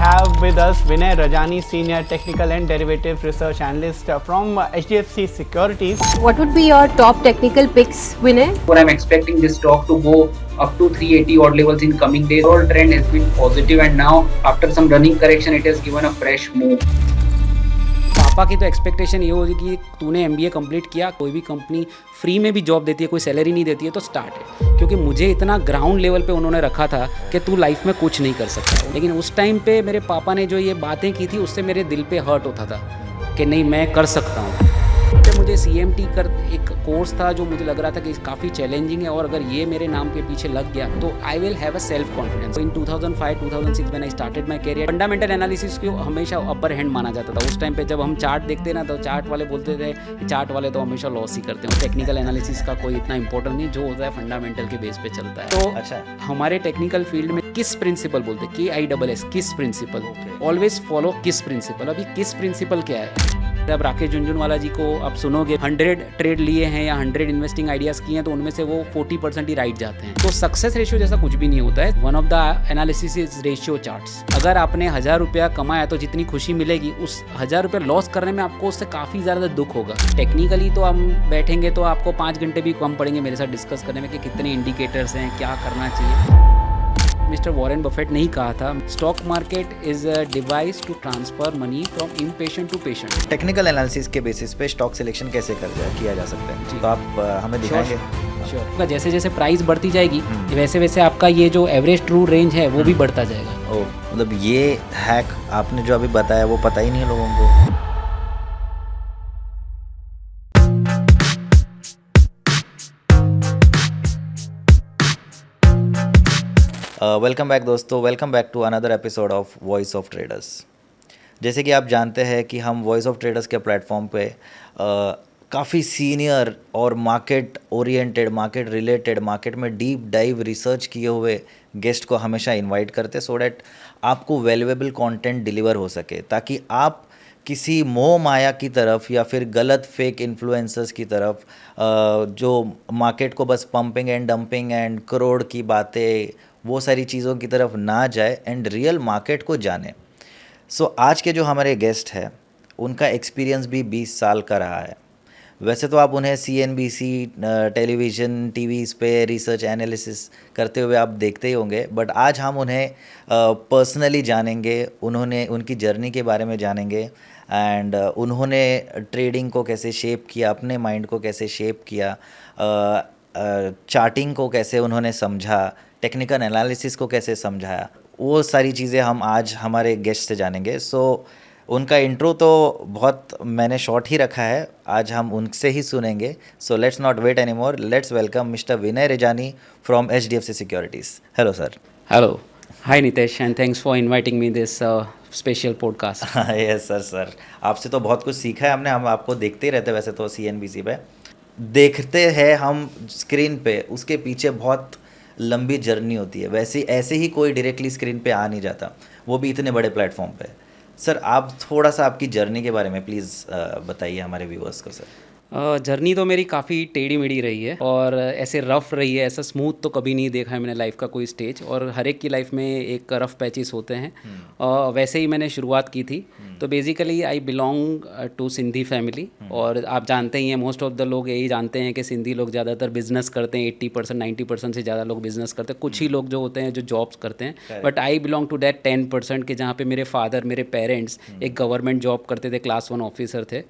have with us Vinay Rajani, Senior Technical and Derivative Research Analyst from HDFC Securities. What would be your top technical picks, Vinay? But I'm expecting this stock to go up to 380 odd levels in coming days. Overall trend has been positive and now after some running correction it has given a fresh move. पापा की तो expectation ये होगी कि तूने MBA complete किया, कोई भी कंपनी फ्री में भी जॉब देती है, कोई सैलरी नहीं देती है तो स्टार्ट है। क्योंकि मुझे इतना ग्राउंड लेवल पे उन्होंने रखा था कि तू लाइफ में कुछ नहीं कर सकता। लेकिन उस टाइम पे मेरे पापा ने जो ये बातें की थी उससे मेरे दिल पे हर्ट होता था कि नहीं मैं कर सकता हूँ। मुझे CMT कर एक कोर्स था जो मुझे लग रहा था कि काफ़ी चैलेंजिंग है और अगर ये मेरे नाम के पीछे लग गया तो I will have a self confidence. In 2005-2006 when I started my career, fundamental analysis को हमेशा अपर हैंड माना जाता था। उस टाइम पे जब हम चार्ट देखते ना तो चार्ट वाले बोलते थे चार्ट वाले तो हमेशा लॉस ही करते हैं, टेक्निकल एनालिसिस का कोई इतना इंपॉर्टेंट नहीं, जो होता है फंडामेंटल के बेस पे चलता है। तो अच्छा, हमारे टेक्निकल फील्ड में किस प्रिंसिपल बोलते हैं, KISS, किस प्रिंसिपल, ऑलवेज फॉलो किस प्रिंसिपल। अभी किस प्रिंसिपल क्या है? जब राकेश झुनझुनवाला जी को आप सुनोगे 100 ट्रेड लिए हैं या 100 इन्वेस्टिंग आइडियाज़ किए हैं तो उनमें से वो 40% ही राइट जाते हैं। तो सक्सेस रेशियो जैसा कुछ भी नहीं होता है। One of the analysis is ratio charts. अगर आपने 1000 रुपया कमाया तो जितनी खुशी मिलेगी उस 1000 रुपया लॉस करने में आपको उससे काफ़ी ज़्यादा दुख होगा। टेक्निकली तो हम बैठेंगे तो आपको 5 घंटे भी कम पड़ेंगे मेरे साथ डिस्कस करने में कि कितने इंडिकेटर्स हैं, क्या करना चाहिए। मिस्टर वॉरेन बफेट ने ही कहा था stock market is a device to transfer money from impatient to patient. Technical analysis के बेसिस पे स्टॉक सिलेक्शन कैसे किया जा सकता है, तो आप हमें दिखाएंगे? श्योर। जैसे जैसे प्राइस बढ़ती जाएगी वैसे वैसे आपका ये जो एवरेज ट्रू रेंज है वो भी बढ़ता जाएगा। ओ, मतलब ये हैक आपने जो अभी बताया वो पता ही नहीं है लोगों को। वेलकम बैक दोस्तों, welcome back to another episode of voice of traders. जैसे कि आप जानते हैं कि हम वॉइस ऑफ ट्रेडर्स के प्लेटफॉर्म पे काफ़ी सीनियर और market oriented, market related, market में डीप डाइव रिसर्च किए हुए गेस्ट को हमेशा इनवाइट करते सो डैट आपको वैल्यूएबल कंटेंट डिलीवर हो सके, ताकि आप किसी मोह माया की तरफ या फिर गलत फेक इन्फ्लुएंसर्स की तरफ जो मार्केट को बस pumping and dumping and crore की बातें वो सारी चीज़ों की तरफ ना जाए एंड रियल मार्केट को जाने। सो आज के जो हमारे गेस्ट हैं उनका एक्सपीरियंस भी 20 साल का रहा है। वैसे तो आप उन्हें CNBC टेलीविज़न टीवीज़ पे रिसर्च एनालिसिस करते हुए आप देखते ही होंगे, बट आज हम उन्हें पर्सनली जानेंगे, उनकी जर्नी के बारे में जानेंगे एंड उन्होंने ट्रेडिंग को कैसे शेप किया, अपने माइंड को कैसे शेप किया, चार्टिंग को कैसे उन्होंने समझा, टेक्निकल एनालिसिस को कैसे समझाया, वो सारी चीज़ें हम आज हमारे गेस्ट से जानेंगे। सो उनका इंट्रो तो बहुत मैंने शॉर्ट ही रखा है, आज हम उनसे ही सुनेंगे। So let's not wait any more, let's welcome mister Vinay Rajani from HDFC securities. Hello sir. Hello, hi Nitesh and thanks for inviting me this special podcast. Yes sir आपसे तो बहुत कुछ सीखा है हमने, हम आपको देखते ही रहते वैसे तो CNBC पे देखते हैं हम स्क्रीन पे, उसके पीछे बहुत लंबी जर्नी होती है। वैसे ऐसे ही कोई डायरेक्टली स्क्रीन पे आ नहीं जाता, वो भी इतने बड़े प्लेटफॉर्म पे। सर आप थोड़ा सा आपकी जर्नी के बारे में प्लीज़ बताइए हमारे व्यूअर्स को। सर जर्नी तो मेरी काफ़ी टेढ़ी मेढ़ी रही है और ऐसे रफ़ रही है, ऐसा स्मूथ तो कभी नहीं देखा है मैंने लाइफ का कोई स्टेज, और हर एक की लाइफ में एक रफ़ पैचेस होते हैं। वैसे ही मैंने शुरुआत की थी। तो basically I belong to Sindhi family, और आप जानते ही हैं मोस्ट ऑफ द लोग यही जानते हैं कि सिंधी लोग ज़्यादातर बिजनेस करते हैं, 80% 90% से ज़्यादा लोग बिजनेस करते हैं। कुछ ही लोग जो होते हैं जो जॉब्स करते हैं, but I belong to that 10% के जहाँ पे मेरे फादर, मेरे पेरेंट्स एक गवर्नमेंट जॉब करते थे, क्लास 1 ऑफिसर थे।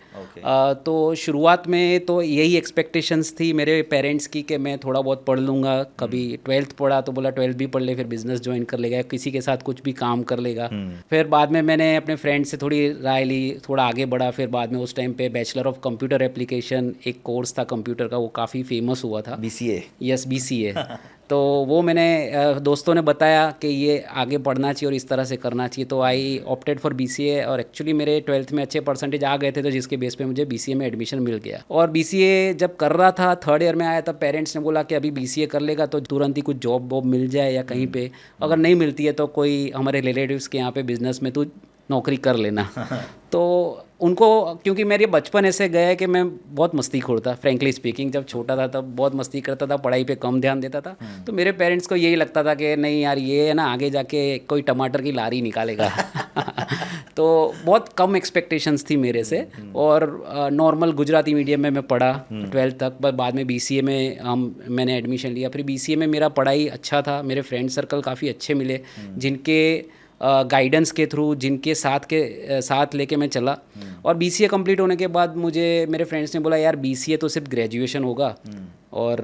तो शुरुआत में तो यही एक्सपेक्टेशंस थी मेरे पेरेंट्स की कि मैं थोड़ा बहुत पढ़ लूँगा। कभी 12th पढ़ा तो बोला 12th भी पढ़ ले, फिर बिजनेस ज्वाइन कर लेगा, किसी के साथ कुछ भी काम कर लेगा। फिर बाद में मैंने अपने फ्रेंड से थोड़ी राय ली, थोड़ा आगे बढ़ा। फिर बाद में उस टाइम पे बैचलर ऑफ कंप्यूटर एप्लीकेशन एक कोर्स था कंप्यूटर का, वो काफ़ी फेमस हुआ था, BCA। Yes, BCA। तो वो मैंने दोस्तों ने बताया कि ये आगे बढ़ना चाहिए और इस तरह से करना चाहिए, तो आई ऑप्टेड फॉर BCA। और एक्चुअली मेरे 12th में अच्छे परसेंटेज आ गए थे, तो जिसके बेस पे मुझे BCA में एडमिशन मिल गया। और BCA जब कर रहा था, 3rd ईयर में आया, तब पेरेंट्स ने बोला कि अभी BCA कर लेगा तो तुरंत ही कुछ जॉब वॉब मिल जाए या कहीं पे, अगर नहीं मिलती है तो कोई हमारे रिलेटिव्स के यहाँ पे बिजनेस में तू नौकरी कर लेना। तो उनको, क्योंकि मेरे बचपन ऐसे गया है कि मैं बहुत मस्तीखोर था, फ्रैंकली स्पीकिंग। जब छोटा था तब बहुत मस्ती करता था, पढ़ाई पे कम ध्यान देता था। तो मेरे पेरेंट्स को यही लगता था कि नहीं यार, ये है ना आगे जाके कोई टमाटर की लारी निकालेगा। तो बहुत कम एक्सपेक्टेशंस थी मेरे से, और नॉर्मल गुजराती मीडियम में मैं पढ़ा 12th तक, पर बाद में BCA में मैंने एडमिशन लिया। फिर BCA में मेरा पढ़ाई अच्छा था, मेरे फ्रेंड सर्कल काफ़ी अच्छे मिले जिनके गाइडेंस के थ्रू, जिनके साथ लेके मैं चला। और BCA कंप्लीट होने के बाद मुझे मेरे फ्रेंड्स ने बोला, यार BCA तो सिर्फ ग्रेजुएशन होगा और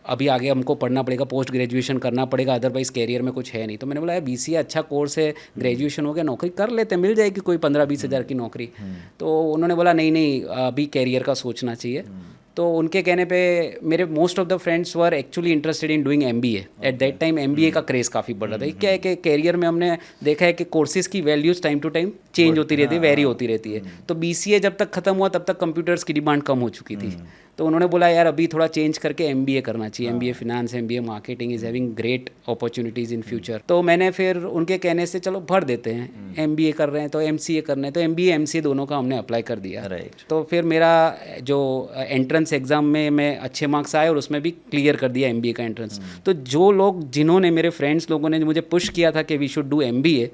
अभी आगे हमको पढ़ना पड़ेगा, पोस्ट ग्रेजुएशन करना पड़ेगा, अदरवाइज़ कैरियर में कुछ है नहीं। तो मैंने बोला यार BCA अच्छा कोर्स है, ग्रेजुएशन हो गया, नौकरी कर लेते, मिल जाएगी कोई 15-20 हज़ार की नौकरी। तो उन्होंने बोला नहीं अभी कैरियर का सोचना चाहिए। तो उनके कहने पे मेरे most of the friends were actually interested in doing MBA। Eight that time MBA का क्रेज़ काफ़ी बढ़ रहा था। क्या है कि कैरियर में हमने देखा है कि कोर्सेज़ की values time to time change होती रहती है, वेरी होती रहती है। तो BCA जब तक ख़त्म हुआ तब तक कंप्यूटर्स की डिमांड कम हो चुकी थी। तो उन्होंने बोला यार अभी थोड़ा चेंज करके MBA करना चाहिए। MBA finance, MBA marketing is having great opportunities in future. तो मैंने फिर उनके कहने से चलो भर देते हैं, MBA कर रहे हैं तो MCA करना है, तो MBA MCA दोनों का हमने अप्लाई कर दिया। राइट। तो फिर मेरा जो एंट्रेंस एग्ज़ाम में मैं अच्छे मार्क्स आए और उसमें भी क्लियर कर दिया MBA का एंट्रेंस। तो जो लोग जिन्होंने मेरे फ्रेंड्स लोगों ने मुझे पुश किया था कि वी शुड डू MBA,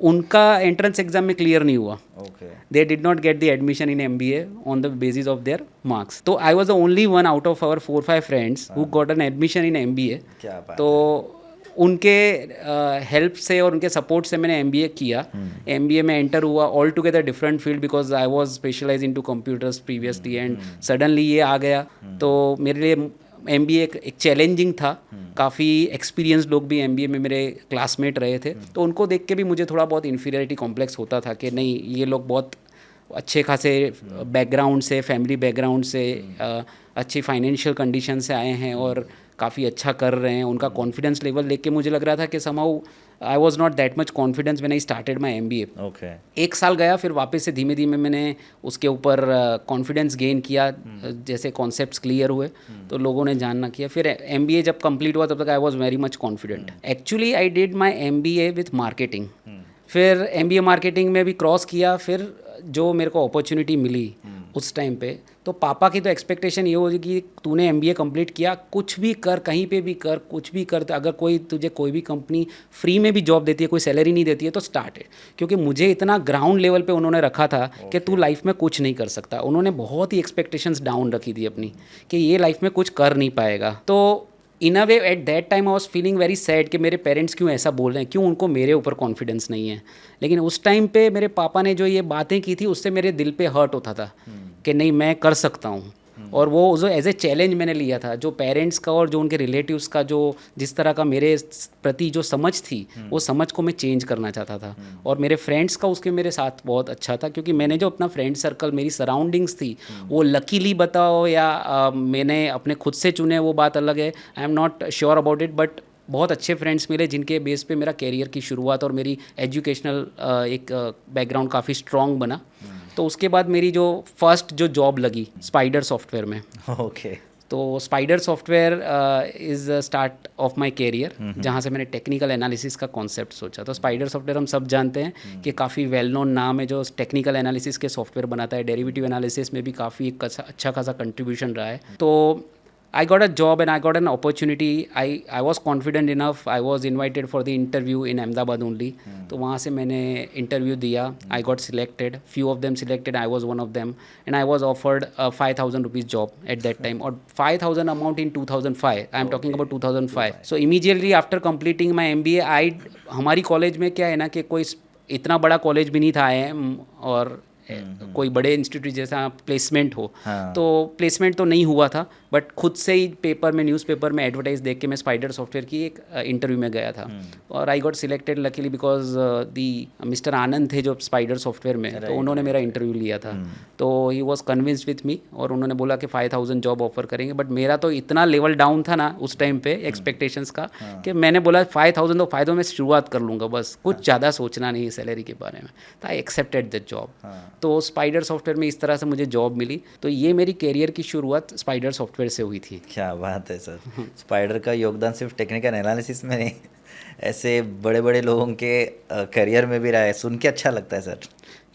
उनका एंट्रेंस एग्ज़ाम में क्लियर नहीं हुआ। Okay. They did not get the admission in MBA on the basis of their marks. So I was the only one out of our 4-5 friends who got an admission in MBA. क्या बात तो उनके help से और उनके support से मैंने MBA किया। MBA में एंटर हुआ, all together different field because I was specialize into computers previously, and suddenly ये आ गया। तो मेरे लिए MBA एक चैलेंजिंग था। काफ़ी एक्सपीरियंस लोग भी MBA में मेरे क्लासमेट रहे थे, तो उनको देख के भी मुझे थोड़ा बहुत इन्फीरियरिटी कॉम्प्लेक्स होता था कि नहीं ये लोग बहुत अच्छे खासे बैकग्राउंड से, फैमिली बैकग्राउंड से, अच्छी फाइनेंशियल कंडीशन से आए हैं और काफ़ी अच्छा कर रहे हैं। उनका कॉन्फिडेंस लेवल देख के मुझे लग रहा था कि somehow I was not that much confidence when I started my MBA। Okay. 1 साल गया, फिर वापस से धीमे धीमे मैंने उसके ऊपर कॉन्फिडेंस गेन किया। जैसे कॉन्सेप्ट्स क्लियर हुए तो लोगों ने जानना किया। फिर MBA जब कंप्लीट हुआ तब तक I was very much confident. Actually I did my MBA with marketing. फिर MBA मार्केटिंग में भी क्रॉस किया। फिर जो मेरे को अपॉर्चुनिटी मिली उस टाइम पे, तो पापा की तो एक्सपेक्टेशन ये होगी कि तूने MBA कंप्लीट किया, कुछ भी कर, कहीं पे भी कर, कुछ भी कर, तो अगर कोई तुझे कोई भी कंपनी फ्री में भी जॉब देती है, कोई सैलरी नहीं देती है तो स्टार्ट है। क्योंकि मुझे इतना ग्राउंड लेवल पे उन्होंने रखा था कि तू लाइफ में कुछ नहीं कर सकता। उन्होंने बहुत ही एक्सपेक्टेशंस डाउन रखी थी अपनी कि ये लाइफ में कुछ कर नहीं पाएगा। तो in a way at that time I was feeling very sad कि मेरे पेरेंट्स क्यों ऐसा बोल रहे हैं, क्यों उनको मेरे ऊपर कॉन्फिडेंस नहीं है। लेकिन उस टाइम पे मेरे पापा ने जो ये बातें की थी उससे मेरे दिल पे हर्ट होता था कि नहीं मैं कर सकता हूँ। और वो जो एज ए चैलेंज मैंने लिया था, जो पेरेंट्स का और जो उनके रिलेटिव्स का जो जिस तरह का मेरे प्रति जो समझ थी, वो समझ को मैं चेंज करना चाहता था। और मेरे फ्रेंड्स का उसके मेरे साथ बहुत अच्छा था, क्योंकि मैंने जो अपना फ्रेंड सर्कल, मेरी सराउंडिंग्स थी, वो लकीली बताओ या मैंने अपने खुद से चुने, वो बात अलग है। आई am not sure about it, but बहुत अच्छे फ्रेंड्स मिले जिनके बेस पे मेरा कैरियर की शुरुआत और मेरी एजुकेशनल एक बैकग्राउंड काफ़ी स्ट्रॉन्ग बना। तो उसके बाद मेरी जो फर्स्ट जो जॉब लगी स्पाइडर सॉफ्टवेयर में। ओके। तो spider software is start of my career, जहाँ से मैंने टेक्निकल एनालिसिस का कॉन्सेप्ट सोचा। तो स्पाइडर सॉफ्टवेयर हम सब जानते हैं कि काफ़ी वेल नोन नाम है जो टेक्निकल एनालिसिस के सॉफ्टवेयर बनाता है। डेरिवेटिव एनालिसिस में भी काफ़ी अच्छा खासा कंट्रीब्यूशन रहा है। तो I got a job and I got an opportunity. I was confident enough. I was invited for the interview in Ahmedabad only. तो वहाँ से मैंने इंटरव्यू दिया. I got selected. Few of them selected. I was one of them. And I was offered a 5,000 rupees job at that time. और 5,000 amount in 2005. I am talking about 2005. So immediately after completing my MBA, हमारी college में क्या है ना कि कोई इतना बड़ा कॉलेज भी नहीं था IIM और कोई बड़े इंस्टीट्यूट जैसा प्लेसमेंट हो। हाँ। तो प्लेसमेंट तो नहीं हुआ था, बट खुद से ही पेपर में, न्यूज़पेपर में एडवर्टाइज देख के मैं स्पाइडर सॉफ्टवेयर की एक इंटरव्यू में गया था। और I got selected luckily because the mister Anand थे जो स्पाइडर सॉफ्टवेयर में, तो उन्होंने मेरा इंटरव्यू लिया था। तो he was convinced with me और उन्होंने बोला कि 5,000 जॉब ऑफर करेंगे। बट मेरा तो इतना लेवल डाउन था ना उस टाइम पे एक्सपेक्टेशंस का कि मैंने बोला 5,000 तो फायदों में शुरुआत कर लूँगा, बस कुछ ज़्यादा सोचना नहीं सैलरी के बारे में। तो आई एक्सेप्टेड दैट जॉब। तो स्पाइडर सॉफ्टवेयर में इस तरह से मुझे जॉब मिली। तो ये मेरी कैरियर की शुरुआत स्पाइडर सॉफ्टवेयर से हुई थी। क्या बात है सर। स्पाइडर का योगदान सिर्फ टेक्निकल एनालिसिस में नहीं, ऐसे बड़े बड़े लोगों के करियर में भी रहा है। सुन के अच्छा लगता है सर।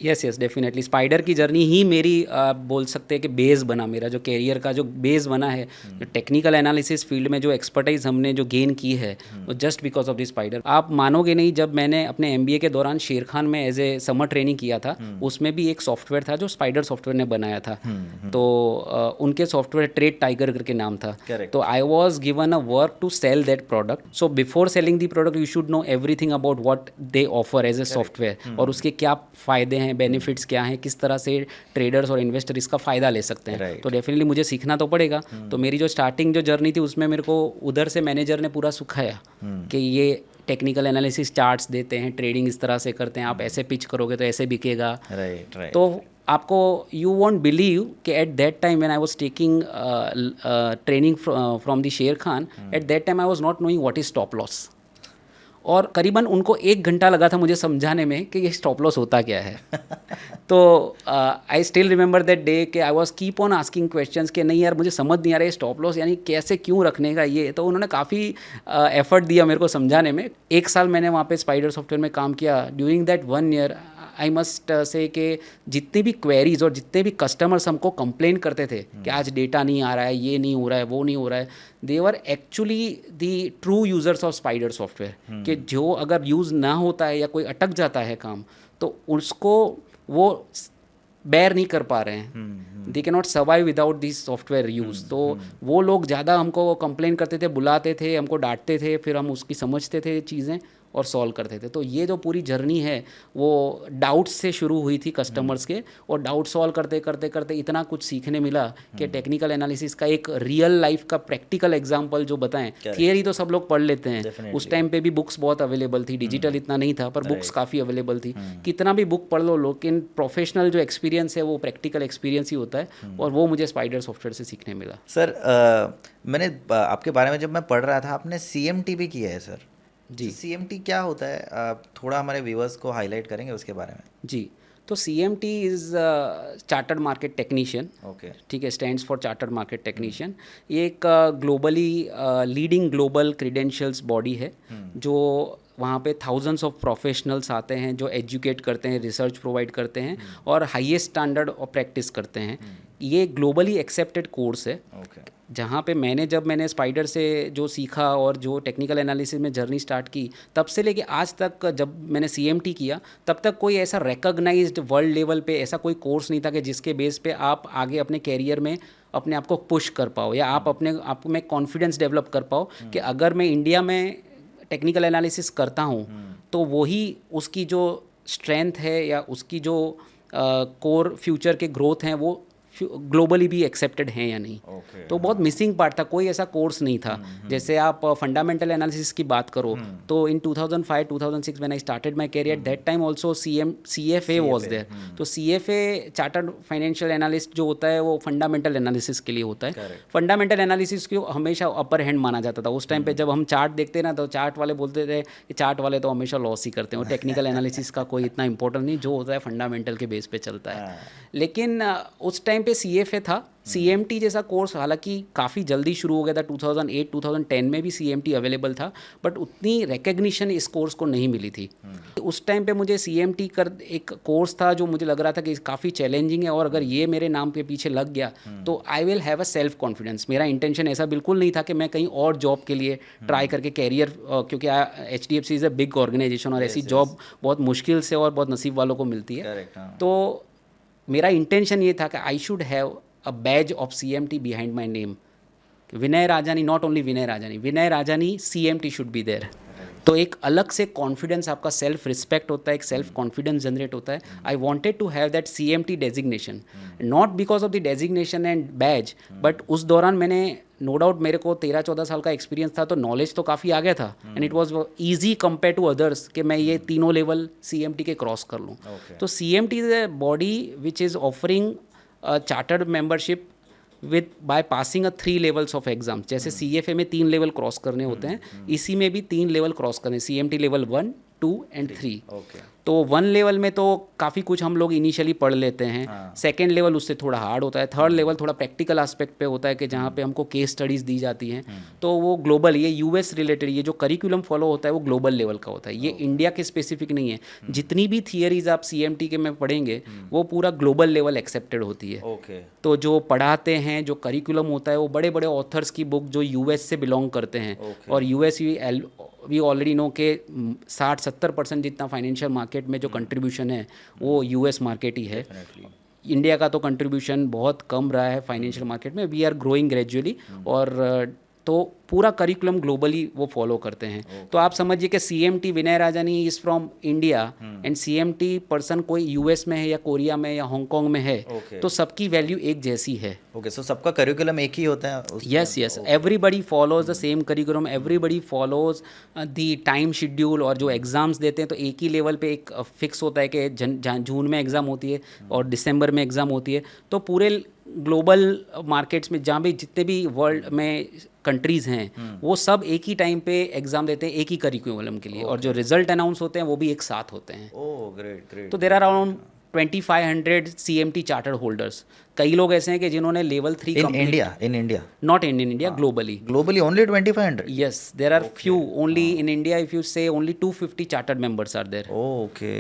यस डेफिनेटली स्पाइडर की जर्नी ही मेरी आप बोल सकते हैं कि बेस बना, मेरा जो कैरियर का जो बेस बना है, जो टेक्निकल एनालिसिस फील्ड में जो एक्सपर्टाइज हमने जो गेन की है वो just because of the spider. आप मानोगे नहीं, जब मैंने अपने MBA के दौरान शेर खान में एज ए समर ट्रेनिंग किया था, उसमें भी एक सॉफ्टवेयर था जो स्पाइडर सॉफ्टवेयर ने बनाया था। तो उनके सॉफ्टवेयर ट्रेड टाइगर करके नाम था। तो I was given a work to sell that product. So before selling the product you should know everything about what they offer as a software, और उसके क्या फ़ायदे हैं, बेनिफिट्स क्या हैं, किस तरह से ट्रेडर्स और इन्वेस्टर इसका फ़ायदा ले सकते हैं। तो डेफिनेटली मुझे सीखना तो पड़ेगा। तो मेरी जो स्टार्टिंग जो जर्नी थी उसमें मेरे को उधर से मैनेजर ने पूरा सिखाया कि ये टेक्निकल एनालिसिस चार्ट्स देते हैं, ट्रेडिंग इस तरह से करते हैं, आप ऐसे पिच करोगे तो ऐसे बिकेगा। तो आपको यू वॉन्ट बिलीव कि at that time when I was taking training from the Sher Khan, at that time I was not knowing what is stop loss. और करीबन उनको 1 घंटा लगा था मुझे समझाने में कि ये स्टॉप लॉस होता क्या है। तो I still remember that day कि I was keep on asking questions कि नहीं यार मुझे समझ नहीं आ रहा है स्टॉप लॉस यानी कैसे, क्यों रखने का ये। तो उन्होंने काफ़ी एफर्ट दिया मेरे को समझाने में। 1 साल मैंने वहाँ पे स्पाइडर सॉफ्टवेयर में काम किया। During that 1 year I must say कि जितने भी क्वेरीज और जितने भी कस्टमर्स हमको कंप्लेन करते थे कि आज डेटा नहीं आ रहा है, ये नहीं हो रहा है, वो नहीं हो रहा है, they were actually the true users of spider software. कि जो अगर यूज़ ना होता है या कोई अटक जाता है काम, तो उसको वो बेयर नहीं कर पा रहे हैं, they can not survive without this software use. तो वो लोग ज़्यादा हमको कंप्लेन करते थे, बुलाते थे, हमको डांटते थे, फिर हम उसकी समझते थे चीज़ें और सॉल्व करते थे। तो ये जो पूरी जर्नी है वो डाउट्स से शुरू हुई थी कस्टमर्स के, और डाउट सॉल्व करते करते करते इतना कुछ सीखने मिला कि टेक्निकल एनालिसिस का एक रियल लाइफ का प्रैक्टिकल एग्जांपल जो बताएं। थियरी तो सब लोग पढ़ लेते हैं, उस टाइम पे भी बुक्स बहुत अवेलेबल थी, डिजिटल इतना नहीं था, पर बुक्स काफ़ी अवेलेबल थी। कितना भी बुक पढ़ लो, लेकिन प्रोफेशनल जो एक्सपीरियंस है वो प्रैक्टिकल एक्सपीरियंस ही होता है, और वो मुझे स्पाइडर सॉफ्टवेयर से सीखने मिला। सर मैंने आपके बारे में जब मैं पढ़ रहा था, आपने CMT भी किया है सर जी। CMT क्या होता है, आप थोड़ा हमारे व्यूअर्स को हाईलाइट करेंगे उसके बारे में? जी, तो CMT is chartered market technician. Okay, ठीक है, stands for chartered market technician. ये एक globally leading global credentials body है, जो वहाँ पे थाउजेंड्स ऑफ प्रोफेशनल्स आते हैं जो एजुकेट करते हैं, रिसर्च प्रोवाइड करते हैं और हाईएस्ट स्टैंडर्ड ऑफ प्रैक्टिस करते हैं। ये ग्लोबली एक्सेप्टेड कोर्स है। जहाँ पे मैंने स्पाइडर से जो सीखा और जो टेक्निकल एनालिसिस में जर्नी स्टार्ट की, तब से लेके आज तक जब मैंने CMT किया, तब तक कोई ऐसा रिकॉग्नाइज्ड वर्ल्ड लेवल पे ऐसा कोई कोर्स नहीं था कि जिसके बेस पे आप आगे अपने कैरियर में अपने आप को पुश कर पाओ, या आप अपने आप में कॉन्फिडेंस डेवलप कर पाओ कि अगर मैं इंडिया में टेक्निकल एनालिसिस करता हूँ तो वही उसकी जो स्ट्रेंथ है या उसकी जो कोर फ्यूचर के ग्रोथ हैं वो ग्लोबली भी एक्सेप्टेड हैं या नहीं। तो बहुत मिसिंग पार्ट था, कोई ऐसा कोर्स नहीं था। जैसे आप फंडामेंटल एनालिसिस की बात करो तो in 2005-2006 when I started my career, that time also CFA was there. तो CFA चार्टर्ड फाइनेंशियल एनालिस्ट जो होता है वो फंडामेंटल एनालिसिस के लिए होता है। फंडामेंटल एनालिसिस को हमेशा अपर हैंड माना जाता था उस टाइम पे। जब हम चार्ट देखते ना तो चार्ट वाले बोलते थे कि चार्ट वाले तो हमेशा लॉस ही करते हैं, टेक्निकल एनालिसिस का कोई इतना इंपॉर्टेंट नहीं, जो होता है फंडामेंटल के बेस पे चलता है। लेकिन उस टाइम पे CFA था। CMT जैसा कोर्स हालांकि काफ़ी जल्दी शुरू हो गया था, 2008-2010 में भी CMT अवेलेबल था, बट उतनी रिकग्निशन इस कोर्स को नहीं मिली थी। उस टाइम पे मुझे CMT एक कोर्स था जो मुझे लग रहा था कि काफ़ी चैलेंजिंग है, और अगर ये मेरे नाम के पीछे लग गया तो I will have a self confidence. मेरा इंटेंशन ऐसा बिल्कुल नहीं था कि मैं कहीं और जॉब के लिए ट्राई करके कैरियर, क्योंकि HDFC is a big organization और ऐसी जॉब बहुत मुश्किल से और बहुत नसीब वालों को मिलती है। तो मेरा इंटेंशन ये था कि I should have a badge of CMT behind my name. Vinay Rajani, not only Vinay Rajani, Vinay Rajani CMT should be there. तो एक अलग से कॉन्फिडेंस, आपका सेल्फ रिस्पेक्ट होता है, एक सेल्फ कॉन्फिडेंस जनरेट होता है। I wanted to have that CMT designation, not because of the designation and badge, but उस दौरान मैंने नो डाउट मेरे को 13-14 साल का एक्सपीरियंस था, तो नॉलेज तो काफ़ी आ गया था, and it was easy compare to others कि मैं ये तीनों लेवल CMT के क्रॉस कर लूँ। तो CMT is a body which is offering chartered membership with by passing 3 levels of exams. जैसे CFA में 3 लेवल क्रॉस करने होते हैं, इसी में भी 3 लेवल क्रॉस करने, CMT लेवल 1, 2 and 3। ओके। तो 1 लेवल में तो काफ़ी कुछ हम लोग इनिशियली पढ़ लेते हैं। सेकेंड लेवल उससे थोड़ा हार्ड होता है। थर्ड लेवल थोड़ा प्रैक्टिकल एस्पेक्ट पे होता है कि जहाँ पे हमको केस स्टडीज़ दी जाती हैं। तो वो ग्लोबल, ये यूएस रिलेटेड, ये जो करिकुलम फॉलो होता है वो ग्लोबल लेवल का होता है, ये इंडिया के स्पेसिफिक नहीं है। जितनी भी थियरीज आप CMT के में पढ़ेंगे वो पूरा ग्लोबल लेवल एक्सेप्टेड होती है। ओके। तो जो पढ़ाते हैं, जो करिकुलम होता है, वो बड़े बड़े ऑथर्स की बुक जो यूएस से बिलोंग करते हैं। और यूएस वी ऑलरेडी नो के 60-70% जितना फाइनेंशियल मार्केट में जो कंट्रीब्यूशन है वो यूएस मार्केट ही है। इंडिया का तो कंट्रीब्यूशन बहुत कम रहा है फाइनेंशियल मार्केट में। We are growing gradually. और तो पूरा करिकुलम ग्लोबली वो फॉलो करते हैं। तो आप समझिए कि CMT Vinay Rajani is from India and CMT person कोई यूएस में है या कोरिया में या हांगकांग में है, तो सबकी वैल्यू एक जैसी है। ओके, सो सबका करिकुलम एक ही होता है? Yes, everybody follows the same curriculum, everybody follows the time schedule. और जो एग्ज़ाम्स देते हैं तो एक ही लेवल पे एक फिक्स होता है कि जून में एग्ज़ाम होती है और दिसंबर में एग्ज़ाम होती है। तो पूरे ग्लोबल मार्केट्स में जहाँ भी जितने भी वर्ल्ड में कंट्रीज़ हैं वो सब एक ही टाइम पे एग्ज़ाम देते हैं एक ही करिकुलम के लिए। और जो रिजल्ट अनाउंस होते हैं वो भी एक साथ होते हैं। Oh great great. तो there are around 2500 CMT chartered holders. कई लोग ऐसे हैं कि जिन्होंने level 3 in India not in India, globally only 2500? yes, there are few only in India. If you say only 250 chartered members are there. Okay.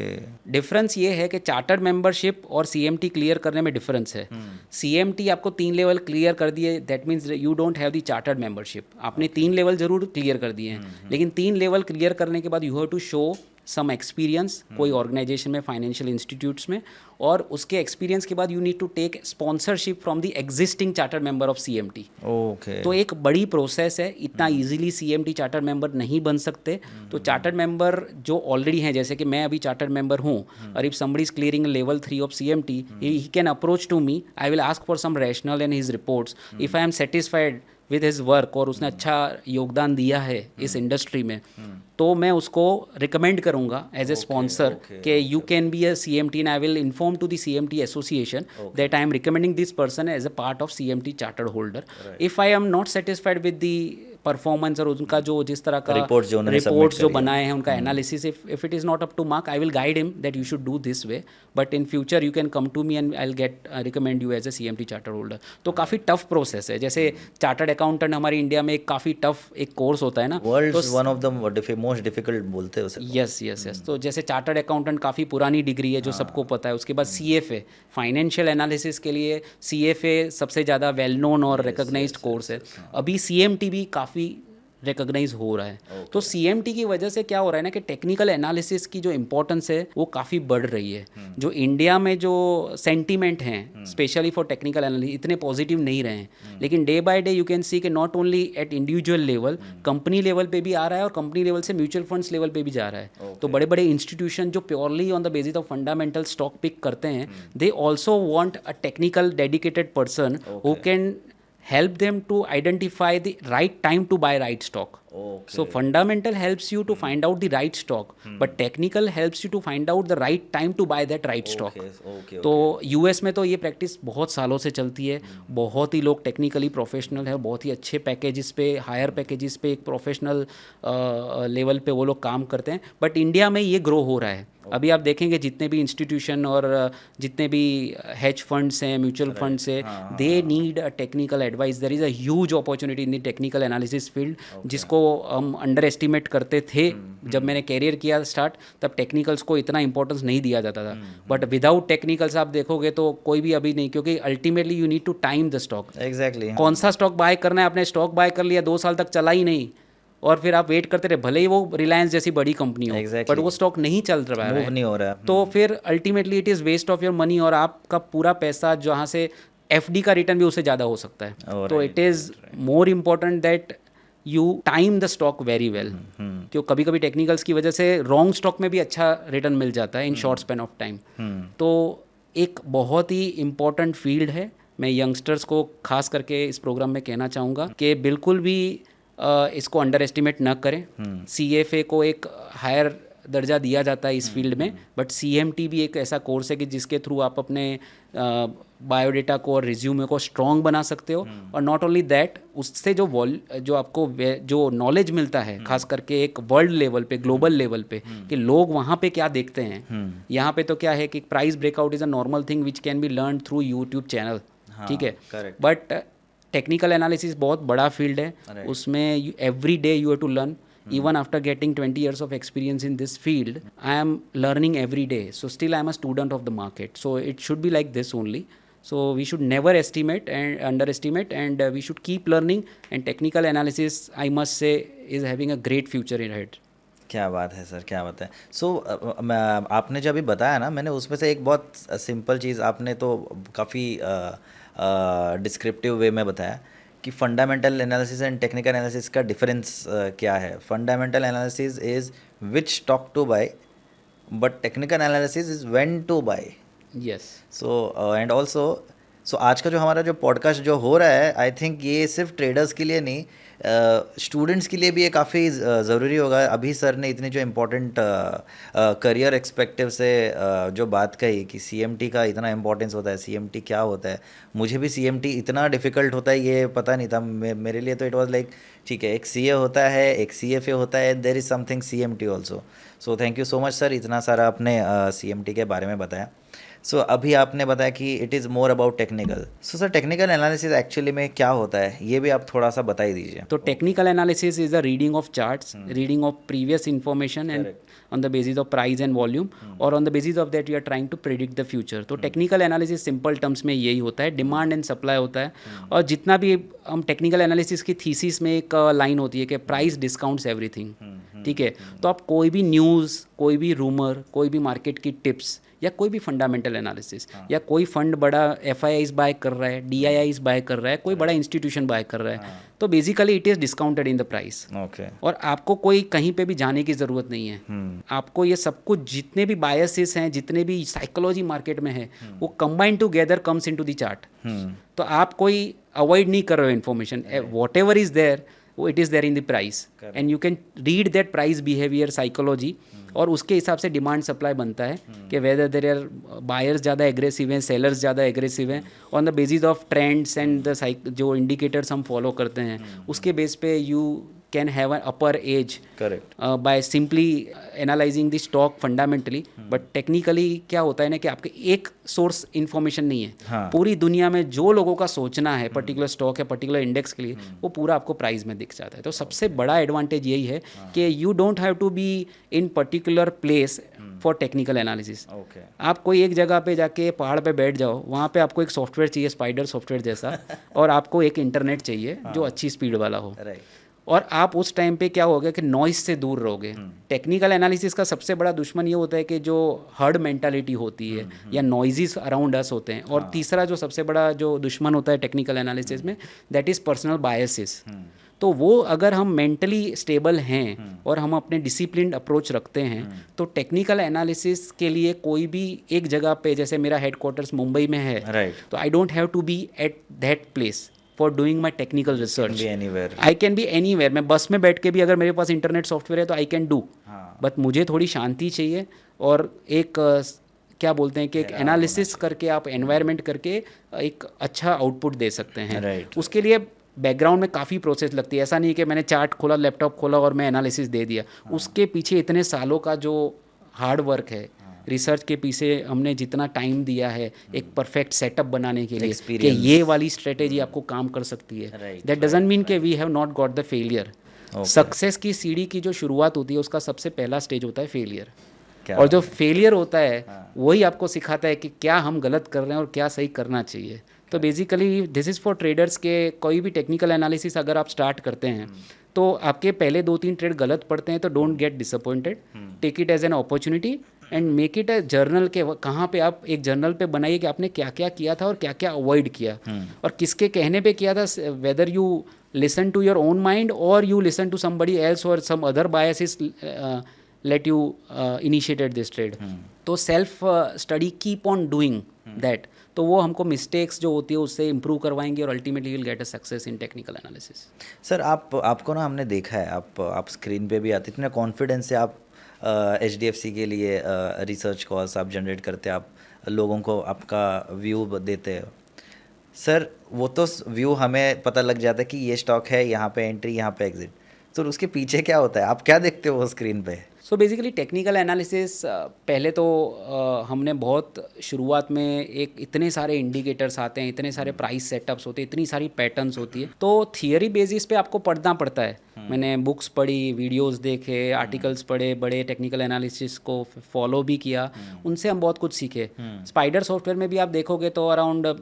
Difference ये है कि chartered membership और CMT क्लियर करने में डिफरेंस है। CMT आपको 3 level clear कर दिए, that means you don't have the chartered membership. आपने 3 लेवल जरूर क्लियर कर दिए हैं, लेकिन 3 लेवल क्लियर करने के बाद you have to show some experience कोई ऑर्गेनाइजेशन में, फाइनेंशियल इंस्टीट्यूट्स में। और उसके एक्सपीरियंस के बाद you need to take sponsorship from the existing chartered member of CMT। Okay. तो एक बड़ी प्रोसेस है, इतना इजीली CMT चार्टर्ड मेंबर नहीं बन सकते। तो चार्टर्ड मेंबर जो ऑलरेडी हैं, जैसे कि मैं अभी चार्टर्ड मेंबर हूँ, और if somebody is clearing level 3 of CMT, he can approach to me, I will ask for some rational and his reports. If I am satisfied with his work और उसने अच्छा योगदान दिया है इस इंडस्ट्री में, तो मैं उसको रिकमेंड करूंगा एज ए स्पॉन्सर कि you can be a CMT and I will inform to the CMT association that I am recommending this person as a part of CMT chartered holder. If I am not satisfied with the performance और उनका जो जिस तरह का reports जो बनाए हैं, उनका analysis, if it is not up to mark, I will guide him that you should do this way, but in future you can come to me and I will get recommend you as a CMT chartered holder. तो काफ़ी tough process है। जैसे chartered accountant हमारे India में एक काफ़ी tough एक course होता है ना, world one of the most difficult बोलते हैं उसे। यस। तो जैसे चार्टर्ड अकाउंटेंट काफ़ी पुरानी डिग्री है जो सबको पता है। उसके बाद CFA, फाइनेंशियल एनालिसिस के लिए CFA सबसे ज़्यादा वेल नोन और रिकॉग्नाइज्ड कोर्स है। अभी CMT भी काफ़ी रिकॉग्नाइज हो रहा है। तो CMT की वजह से क्या हो रहा है ना कि टेक्निकल एनालिसिस की जो इंपॉर्टेंस है वो काफ़ी बढ़ रही है। जो इंडिया में जो सेंटीमेंट हैं स्पेशली फॉर टेक्निकल एनालिसिस इतने पॉजिटिव नहीं रहे हैं, लेकिन day by day you can see कि not only at individual level, company level पे भी आ रहा है और कंपनी लेवल से म्यूचुअल फंड्स लेवल पे भी जा रहा है। तो बड़े बड़े इंस्टीट्यूशन जो purely on the basis of fundamental stock pick करते हैं, they also want a technical dedicated person who can help them to identify the right time to buy right stock. Okay. So fundamental helps you to find out the right stock, but technical helps you to find out the right time to buy that right stock. Okay. तो US में तो ये practice बहुत सालों से चलती है। बहुत ही लोग टेक्निकली प्रोफेशनल है, बहुत ही अच्छे पैकेजेस पे, हायर पैकेजेस पे एक प्रोफेशनल लेवल पे वो लोग काम करते हैं। बट इंडिया में ये ग्रो हो रहा है। अभी आप देखेंगे जितने भी इंस्टीट्यूशन और जितने भी हेज फंड्स हैं, म्यूचुअल फंड्स हैं, they need a technical advice. There is a huge opportunity in the technical analysis field, जिसको हम अंडर एस्टिमेट करते थे। जब मैंने कैरियर किया स्टार्ट, तब टेक्निकल्स को इतना इंपॉर्टेंस नहीं दिया जाता था। बट विदाउट टेक्निकल्स आप देखोगे तो कोई भी अभी नहीं, क्योंकि ultimately you need to time the stock. Exactly. कौन सा स्टॉक बाय करना है, आपने स्टॉक बाय कर लिया, 2 साल तक चला ही नहीं, और फिर आप वेट करते रहे, भले ही वो रिलायंस जैसी बड़ी कंपनी हो, बट वो स्टॉक नहीं चल रहा है, मूव नहीं हो रहा है, तो फिर ultimately it is waste of your money, और आपका पूरा पैसा जहाँ से FD का रिटर्न भी उससे ज़्यादा हो सकता है। तो it is more important that you time the stock very well, क्यों कभी कभी टेक्निकल्स की वजह से रॉन्ग स्टॉक में भी अच्छा रिटर्न मिल जाता है in short span of time. तो एक बहुत ही इम्पॉर्टेंट फील्ड है। मैं यंगस्टर्स को खास करके इस प्रोग्राम में कहना चाहूँगा कि बिल्कुल भी इसको अंडर एस्टिमेट न करें। CFA को एक हायर दर्जा दिया जाता है इस फील्ड में, बट CMT भी एक ऐसा कोर्स है कि जिसके थ्रू आप अपने बायोडेटा को और रिज्यूमे को स्ट्रॉन्ग बना सकते हो। और नॉट ओनली दैट, उससे जो आपको जो नॉलेज मिलता है, खास करके एक वर्ल्ड लेवल पे, ग्लोबल लेवल पे, कि लोग वहाँ पे क्या देखते हैं। यहाँ पे तो क्या है कि price breakout is a normal thing which can be learn through YouTube channel, ठीक है। बट टेक्निकल एनालिसिस बहुत बड़ा फील्ड है, उसमें every day you have to learn. Even after getting 20 years of experience in this field, I am learning every day. So still I am a student of the market. So it should be like this only. So we should never estimate and underestimate, and we should keep learning. And technical analysis, I must say, is having a great future in ahead. क्या बात है sir, क्या बात है। सो आपने जो अभी बताया ना, मैंने उसमें से एक बहुत सिंपल चीज़ आपने तो काफ़ी डिस्क्रिप्टिव वे में बताया कि fundamental analysis and technical analysis का डिफरेंस क्या है। Fundamental analysis is which stock to buy, but technical analysis is when to buy. Yes. So and also आज का जो हमारा जो पॉडकास्ट जो हो रहा है, आई थिंक ये सिर्फ ट्रेडर्स के लिए नहीं, स्टूडेंट्स के लिए भी ये काफ़ी ज़रूरी होगा। अभी सर ने इतनी जो इम्पोर्टेंट करियर एक्सपेक्टिव से जो बात कही कि CMT का इतना इम्पोर्टेंस होता है, CMT क्या होता है। मुझे भी CMT इतना डिफ़िकल्ट होता है ये पता नहीं था। मेरे लिए तो इट वाज लाइक ठीक है, एक CA होता है, एक CFA होता है, there is something CMT also. So thank you so much sir, इतना सारा आपने CMT के बारे में बताया। सो अभी आपने बताया कि it is more about technical. So sir technical analysis actually में क्या होता है, ये भी आप थोड़ा सा बता ही दीजिए। तो technical analysis is the reading of charts, reading of previous information and on the basis of price and volume, और on the basis of that you are trying to predict the future. तो technical analysis simple terms में यही होता है, demand and supply होता है। और जितना भी हम टेक्निकल एनालिसिस की थीसिस में एक लाइन होती है कि प्राइस डिस्काउंट्स एवरीथिंग, ठीक है। तो आप कोई भी न्यूज़, कोई भी रूमर, कोई भी मार्केट की टिप्स, या कोई भी फंडामेंटल एनालिसिस, या कोई फंड बड़ा FIIs बाय कर रहा है, DIIs बाय कर रहा है, कोई बड़ा इंस्टीट्यूशन बाय कर रहा है, तो basically it is discounted in the price. और आपको कोई कहीं पे भी जाने की ज़रूरत नहीं है। आपको ये सब कुछ, जितने भी बायसेस हैं, जितने भी साइकोलॉजी मार्केट में है, वो combine together comes into the chart. तो आप कोई अवॉइड नहीं कर रहे हो information, whatever is there, it is there in the price, and you can read that price behaviour, psychology, और उसके हिसाब से डिमांड सप्लाई बनता है कि वेदर देयर आर बायर्स ज़्यादा एग्रेसिव हैं, सेलर्स ज़्यादा एग्रेसिव हैं। On the basis of trends and the जो इंडिकेटर्स हम फॉलो करते हैं, उसके बेस पे you can have an upper as by simply analysing the stock fundamentally. But technically क्या होता है ना कि आपके एक सोर्स इन्फॉर्मेशन नहीं है। पूरी दुनिया में जो लोगों का सोचना है पर्टिकुलर स्टॉक या पर्टिकुलर इंडेक्स के लिए, वो पूरा आपको प्राइस में दिख जाता है। तो सबसे बड़ा एडवांटेज यही है कि you don't have to be in particular place for technical analysis. आप कोई एक जगह पे जाके पहाड़ पे बैठ जाओ, वहाँ पे आपको एक सॉफ्टवेयर चाहिए, स्पाइडर सॉफ्टवेयर जैसा, और आपको एक इंटरनेट चाहिए जो अच्छी स्पीड वाला हो। और आप उस टाइम पे क्या होगा कि नॉइस से दूर रहोगे। टेक्निकल एनालिसिस का सबसे बड़ा दुश्मन ये होता है कि जो हर्ड मेंटालिटी होती है, या नॉइजेस अराउंड अस होते हैं। और तीसरा जो सबसे बड़ा जो दुश्मन होता है टेक्निकल एनालिसिस में, दैट इज़ पर्सनल बायसेस। तो वो अगर हम मेंटली स्टेबल हैं और हम अपने डिसिप्लिन्ड अप्रोच रखते हैं, तो टेक्निकल एनालिसिस के लिए कोई भी एक जगह पे, जैसे मेरा हेडक्वार्टर्स मुंबई में है, तो I don't have to be at that place for doing my technical research. I can be anywhere. मैं बस में बैठ के भी अगर मेरे पास इंटरनेट सॉफ्टवेयर है तो आई कैन डू, बट मुझे थोड़ी शांति चाहिए, और एक क्या बोलते हैं कि एक एनालिसिस करके आप एनवायरनमेंट करके एक अच्छा आउटपुट दे सकते हैं। उसके लिए बैकग्राउंड में काफ़ी प्रोसेस लगती है। ऐसा नहीं कि मैंने चार्ट खोला, लैपटॉप खोला और मैं एनालिसिस दे दिया। उसके पीछे इतने सालों का जो हार्ड वर्क है, रिसर्च के पीछे हमने जितना टाइम दिया है एक परफेक्ट सेटअप बनाने के लिए कि ये वाली स्ट्रेटेजी आपको काम कर सकती है, दैट डजंट मीन कि we have not got the failure. Success की सीढ़ी की जो शुरुआत होती है, उसका सबसे पहला स्टेज होता है फेलियर। और जो फेलियर होता है वही आपको सिखाता है कि क्या हम गलत कर रहे हैं और क्या सही करना चाहिए। तो basically this is for traders के कोई भी टेक्निकल एनालिसिस अगर आप स्टार्ट करते हैं, तो आपके पहले 2-3 ट्रेड गलत पड़ते हैं तो don't get disappointed, take it as an opportunity and make it a journal. के कहाँ पे आप एक जर्नल पे बनाइए कि आपने क्या क्या किया था और क्या क्या अवॉइड किया, और किसके कहने पे किया था, whether you listen to your own mind और you listen to somebody else और some other biases let you initiated this trade. तो self study keep on doing that, तो वो हमको मिस्टेक्स जो होती है उससे इम्प्रूव करवाएंगे और ultimately will get a success in technical analysis. Sir आपको ना हमने देखा है, आप स्क्रीन पे भी आते, इतने कॉन्फिडेंस से आप HDFC के लिए रिसर्च कॉल्स आप जनरेट करते, आप लोगों को आपका व्यू देते हो। सर वो तो व्यू हमें पता लग जाता है कि ये स्टॉक है, यहाँ पे एंट्री, यहाँ पे एग्जिट, तो उसके पीछे क्या होता है, आप क्या देखते हो स्क्रीन पे? सो बेसिकली टेक्निकल एनालिसिस पहले तो हमने बहुत शुरुआत में एक इतने सारे इंडिकेटर्स आते हैं, इतने सारे प्राइस सेटअप्स होते हैं, इतनी सारी पैटर्न्स होती है, तो थियरी बेसिस पे आपको पढ़ना पड़ता है। मैंने बुक्स पढ़ी, वीडियोस देखे, आर्टिकल्स पढ़े, बड़े टेक्निकल एनालिसिस को फॉलो भी किया, उनसे हम बहुत कुछ सीखे। स्पाइडर सॉफ्टवेयर में भी आप देखोगे तो अराउंड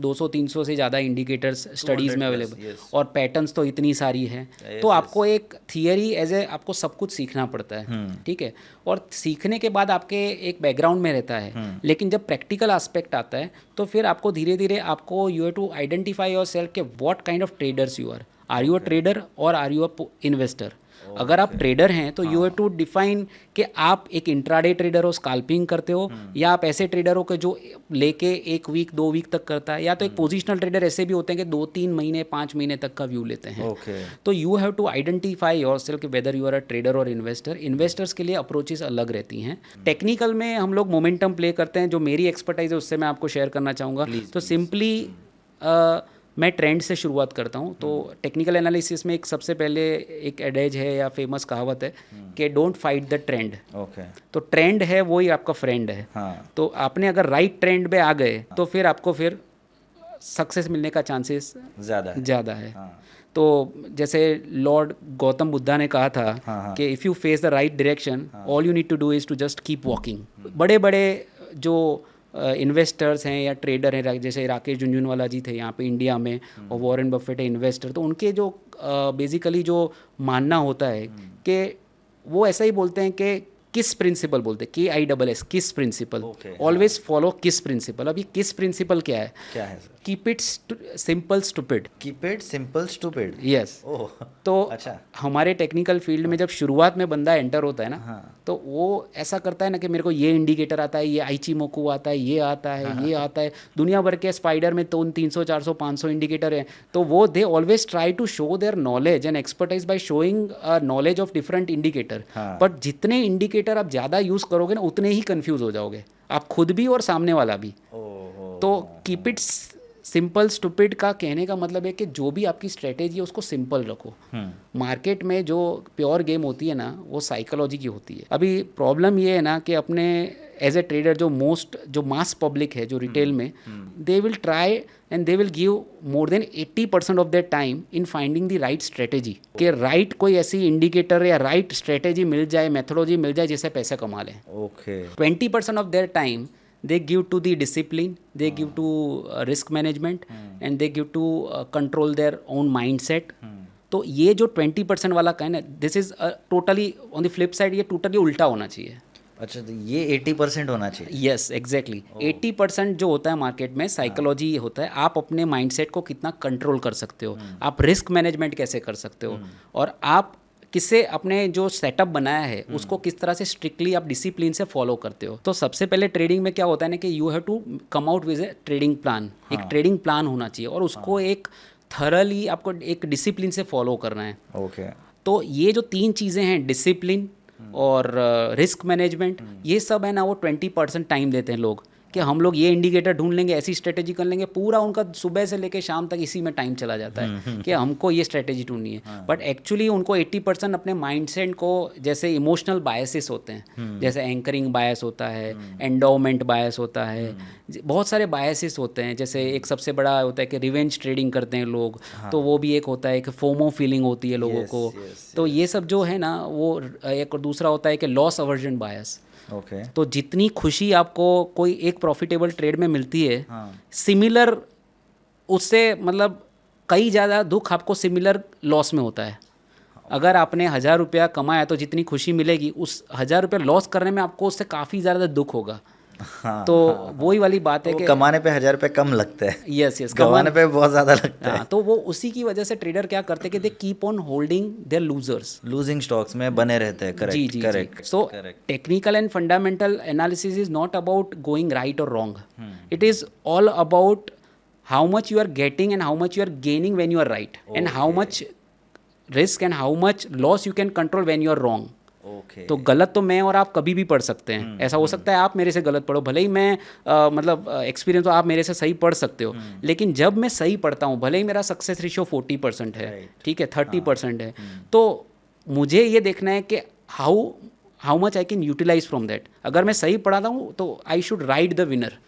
200-300 से ज़्यादा इंडिकेटर्स स्टडीज़ में अवेलेबल, और पैटर्न्स तो इतनी सारी हैं, तो आपको एक थियरी एज ए आपको सब कुछ सीखना पड़ता है, ठीक है। और सीखने के बाद आपके एक बैकग्राउंड में रहता है, लेकिन जब प्रैक्टिकल एस्पेक्ट आता है तो फिर आपको धीरे धीरे आपको you have to identify yourself के what kind of traders you are you a trader और आर यू अ इन्वेस्टर। अगर आप ट्रेडर हैं तो यू हैव टू डिफाइन कि आप एक इंट्राडे ट्रेडर हो, स्काल्पिंग करते हो, या आप ऐसे ट्रेडर हो कि जो लेके 1 वीक 2 वीक तक करता है, या तो एक पोजिशनल ट्रेडर ऐसे भी होते हैं कि 2-3 महीने 5 महीने तक का व्यू लेते हैं। तो you have to identify yourself whether you are a trader और इन्वेस्टर। इन्वेस्टर्स के लिए अप्रोचेस अलग रहती हैं। टेक्निकल में हम लोग मोमेंटम प्ले करते हैं, जो मेरी एक्सपर्टाइज है उससे मैं आपको शेयर करना चाहूँगा। तो सिंपली मैं ट्रेंड से शुरुआत करता हूँ। तो टेक्निकल एनालिसिस में एक सबसे पहले एक एडेज है या फेमस कहावत है कि डोंट फाइट द ट्रेंड। तो ट्रेंड है वही आपका फ्रेंड है। तो आपने अगर राइट ट्रेंड में आ गए तो फिर आपको फिर सक्सेस मिलने का चांसेस ज़्यादा है। तो जैसे लॉर्ड गौतम बुद्धा ने कहा था कि if you face the right direction all you need to do is to just keep walking. बड़े बड़े जो इन्वेस्टर्स हैं या ट्रेडर हैं, जैसे राकेश झुनझुनवाला जी थे यहाँ पे इंडिया में, और वॉरेन बफेट है इन्वेस्टर, तो उनके जो बेसिकली जो मानना होता है कि वो ऐसा ही बोलते हैं कि किस प्रिंसिपल बोलते हैं, KISS, किस प्रिंसिपल, ऑलवेज फॉलो किस प्रिंसिपल। अब ये किस प्रिंसिपल क्या है sir? Keep it simple stupid. Keep it simple stupid, yes. तो अच्छा, हमारे टेक्निकल फील्ड में जब शुरुआत में बंदा एंटर होता है ना, तो वो ऐसा करता है ना कि मेरे को ये इंडिकेटर आता है, ये आइचिमोकू आता है, ये आता है, ये आता है, दुनिया भर के स्पाइडर में तो 300 400 500 इंडिकेटर हैं। तो वो they always try to show their knowledge and expertise by showing knowledge of different indicator. But जितने इंडिकेटर आप ज़्यादा यूज़ करोगे ना, उतने ही कंफ्यूज हो जाओगे, आप खुद भी और सामने वाला भी। तो कीप इट सिंपल स्टूपिड का कहने का मतलब है कि जो भी आपकी स्ट्रेटेजी है उसको सिंपल रखो। मार्केट में जो प्योर गेम होती है ना, वो साइकोलॉजी की होती है। अभी प्रॉब्लम ये है ना कि अपने एज ए ट्रेडर जो मास पब्लिक है, जो रिटेल में, they will try and they will give more than 80% of their time in finding the right strategy, कि राइट कोई ऐसी इंडिकेटर या राइट स्ट्रेटेजी मिल जाए, मेथोडोलॉजी मिल जाए जिससे पैसा कमा लें। 20% of their time they give to the discipline, they give to risk management, and they give to control their own mindset. तो ये जो 20% वाला का है ना, this is totally on the flip side, ये टोटली उल्टा होना चाहिए। अच्छा, तो ये 80% होना चाहिए। Yes, exactly. 80% जो होता है मार्केट में साइकोलॉजी होता है, आप अपने माइंडसेट को कितना कंट्रोल कर सकते हो, आप रिस्क मैनेजमेंट कैसे कर सकते हो, और आप किससे अपने जो सेटअप बनाया है उसको किस तरह से स्ट्रिक्टली आप डिसिप्लिन से फॉलो करते हो। तो सबसे पहले ट्रेडिंग में क्या होता है ना कि you have to come out with a trading plan. एक ट्रेडिंग प्लान होना चाहिए और उसको एक थरली आपको एक डिसिप्लिन से फॉलो करना है। तो ये जो 3 चीज़ें हैं, डिसिप्लिन और रिस्क मैनेजमेंट, ये सब है ना, वो 20% टाइम देते हैं लोग कि हम लोग ये इंडिकेटर ढूंढ लेंगे, ऐसी स्ट्रेटेजी कर लेंगे, पूरा उनका सुबह से लेकर शाम तक इसी में टाइम चला जाता है कि हमको ये स्ट्रेटेजी ढूंढनी है। बट एक्चुअली उनको 80% अपने माइंडसेट को, जैसे इमोशनल बायसेस होते हैं, जैसे एंकरिंग बायस होता है, एंडोमेंट बायस होता है, बहुत सारे बायसेस होते हैं। जैसे एक सबसे बड़ा होता है कि रिवेंज ट्रेडिंग करते हैं लोग, तो वो भी एक होता है कि फोमो फीलिंग होती है लोगों को। तो ये सब जो है ना, वो एक, और दूसरा होता है कि लॉस अवर्जन बायस। तो जितनी खुशी आपको कोई एक प्रॉफिटेबल ट्रेड में मिलती है, सिमिलर उससे मतलब कई ज़्यादा दुख आपको सिमिलर लॉस में होता है। अगर आपने 1000 रुपया कमाया तो जितनी खुशी मिलेगी, उस 1000 रुपया लॉस करने में आपको उससे काफ़ी ज़्यादा दुख होगा। तो वही वाली बात है कि कमाने पे 1000 रुपये कम लगता है। यस, कमाने पे बहुत ज़्यादा लगता है। तो वो उसी की वजह से ट्रेडर क्या करते हैं कि they keep on holding their losers, losing stocks में बने रहते हैं। Correct. So technical and fundamental analysis is not about going right और wrong, it is all about how much you are getting and how much you are gaining when you are right, and how much risk and how much loss you can control when you are wrong. Okay तो गलत तो मैं और आप कभी भी पढ़ सकते हैं। ऐसा हो सकता है आप मेरे से गलत पढ़ो, भले ही मैं मतलब एक्सपीरियंस हो, आप मेरे से सही पढ़ सकते हो, लेकिन जब मैं सही पढ़ता हूँ, भले ही मेरा सक्सेस रेशियो 40% है, ठीक है, 30% है, तो मुझे ये देखना है कि how much I can utilize from that. अगर मैं सही पढ़ाता हूँ तो I should ride the winner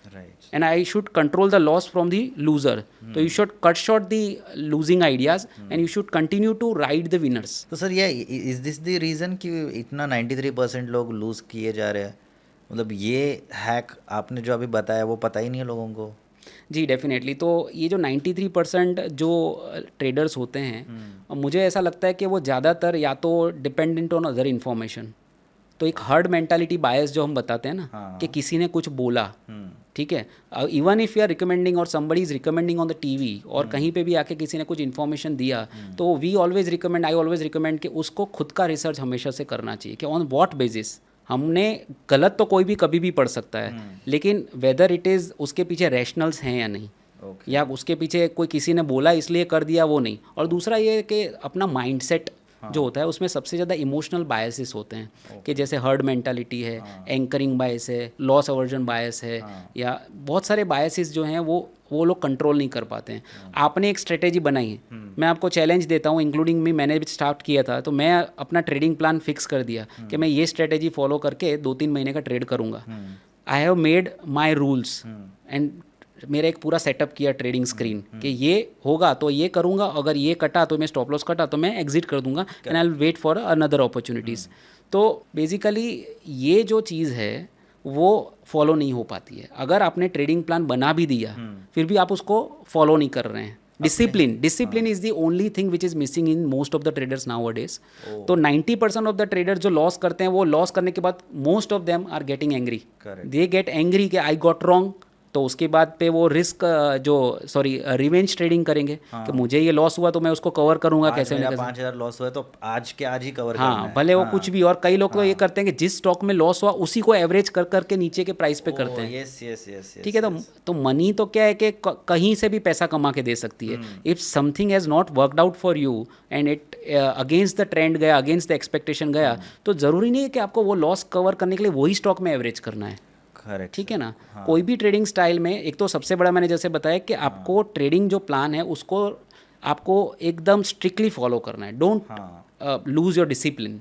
and I should control the loss from the loser. So you should cut short the losing ideas and you should continue to ride the winners. तो sir ये is this the reason कि इतना 93% लोग loose किए जा रहे हैं? मतलब ये हैक आपने जो अभी बताया वो पता ही नहीं है लोगों को। जी डेफिनेटली। तो ये जो 93% जो ट्रेडर्स होते हैं, मुझे ऐसा लगता है कि वो ज़्यादातर या तो डिपेंडेंट ऑन अदर इन्फॉर्मेशन, तो एक हर्ड मेंटालिटी बायस जो हम बताते हैं ना, कि किसी ने कुछ बोला, ठीक है, even if you are recommending और somebody is recommending on the TV और कहीं पे भी आके किसी ने कुछ इन्फॉर्मेशन दिया, तो आई ऑलवेज रिकमेंड कि उसको खुद का रिसर्च हमेशा से करना चाहिए कि ऑन व्हाट बेसिस। हमने गलत तो कोई भी कभी भी पढ़ सकता है, लेकिन वेदर इट इज़ उसके पीछे रैशनल्स हैं या नहीं, या उसके पीछे कोई किसी ने बोला इसलिए कर दिया, वो नहीं। और दूसरा ये कि अपना माइंडसेट जो होता है उसमें सबसे ज़्यादा इमोशनल बायसेस होते हैं, कि जैसे हर्ड मेंटालिटी है, एंकरिंग बायस है, लॉस अवर्जन बायस है, या बहुत सारे बायसेस जो हैं वो लोग कंट्रोल नहीं कर पाते हैं। आपने एक स्ट्रेटेजी बनाई है, मैं आपको चैलेंज देता हूँ, इंक्लूडिंग मी, मैंने भी स्टार्ट किया था, तो मैं अपना ट्रेडिंग प्लान फिक्स कर दिया कि मैं ये स्ट्रेटेजी फॉलो करके 2-3 महीने का ट्रेड करूँगा। I have made my rules and मेरा एक पूरा सेटअप किया ट्रेडिंग स्क्रीन कि ये होगा तो ये करूँगा, अगर ये कटा तो मैं स्टॉप लॉस कटा तो मैं एग्जिट कर दूंगा, and I will wait for another opportunities. तो बेसिकली ये जो चीज़ है वो फॉलो नहीं हो पाती है। अगर आपने ट्रेडिंग प्लान बना भी दिया फिर भी आप उसको फॉलो नहीं कर रहे हैं। Discipline is the only thing which is missing in most of the traders nowadays. तो 90% ऑफ द ट्रेडर्स जो लॉस करते हैं, वो लॉस करने के बाद most of them are getting angry, they get angry कि आई गॉट रॉन्ग, तो उसके बाद पे वो रिस्क रिवेंज ट्रेडिंग करेंगे कि मुझे ये लॉस हुआ तो मैं उसको कवर करूंगा कैसे ना कैसे। 5,000 लॉस हुआ तो आज के आज ही कवर करना है। भले वो कुछ भी। और कई लोग तो ये करते हैं कि जिस स्टॉक में लॉस हुआ उसी को एवरेज कर करके नीचे के प्राइस पे करते हैं। यस ठीक है, तो मनी तो क्या है कि कहीं से भी पैसा कमा के दे सकती है। If something has not worked out for you and it against the trend गया, अगेंस्ट द एक्सपेक्टेशन गया, तो ज़रूरी नहीं है कि आपको वो लॉस कवर करने के लिए वही स्टॉक में एवरेज करना है। ठीक है ना। कोई भी ट्रेडिंग स्टाइल में एक तो सबसे बड़ा मैंने जैसे बताया कि आपको ट्रेडिंग जो प्लान है उसको आपको एकदम स्ट्रिक्टली फॉलो करना है। Don't lose your discipline,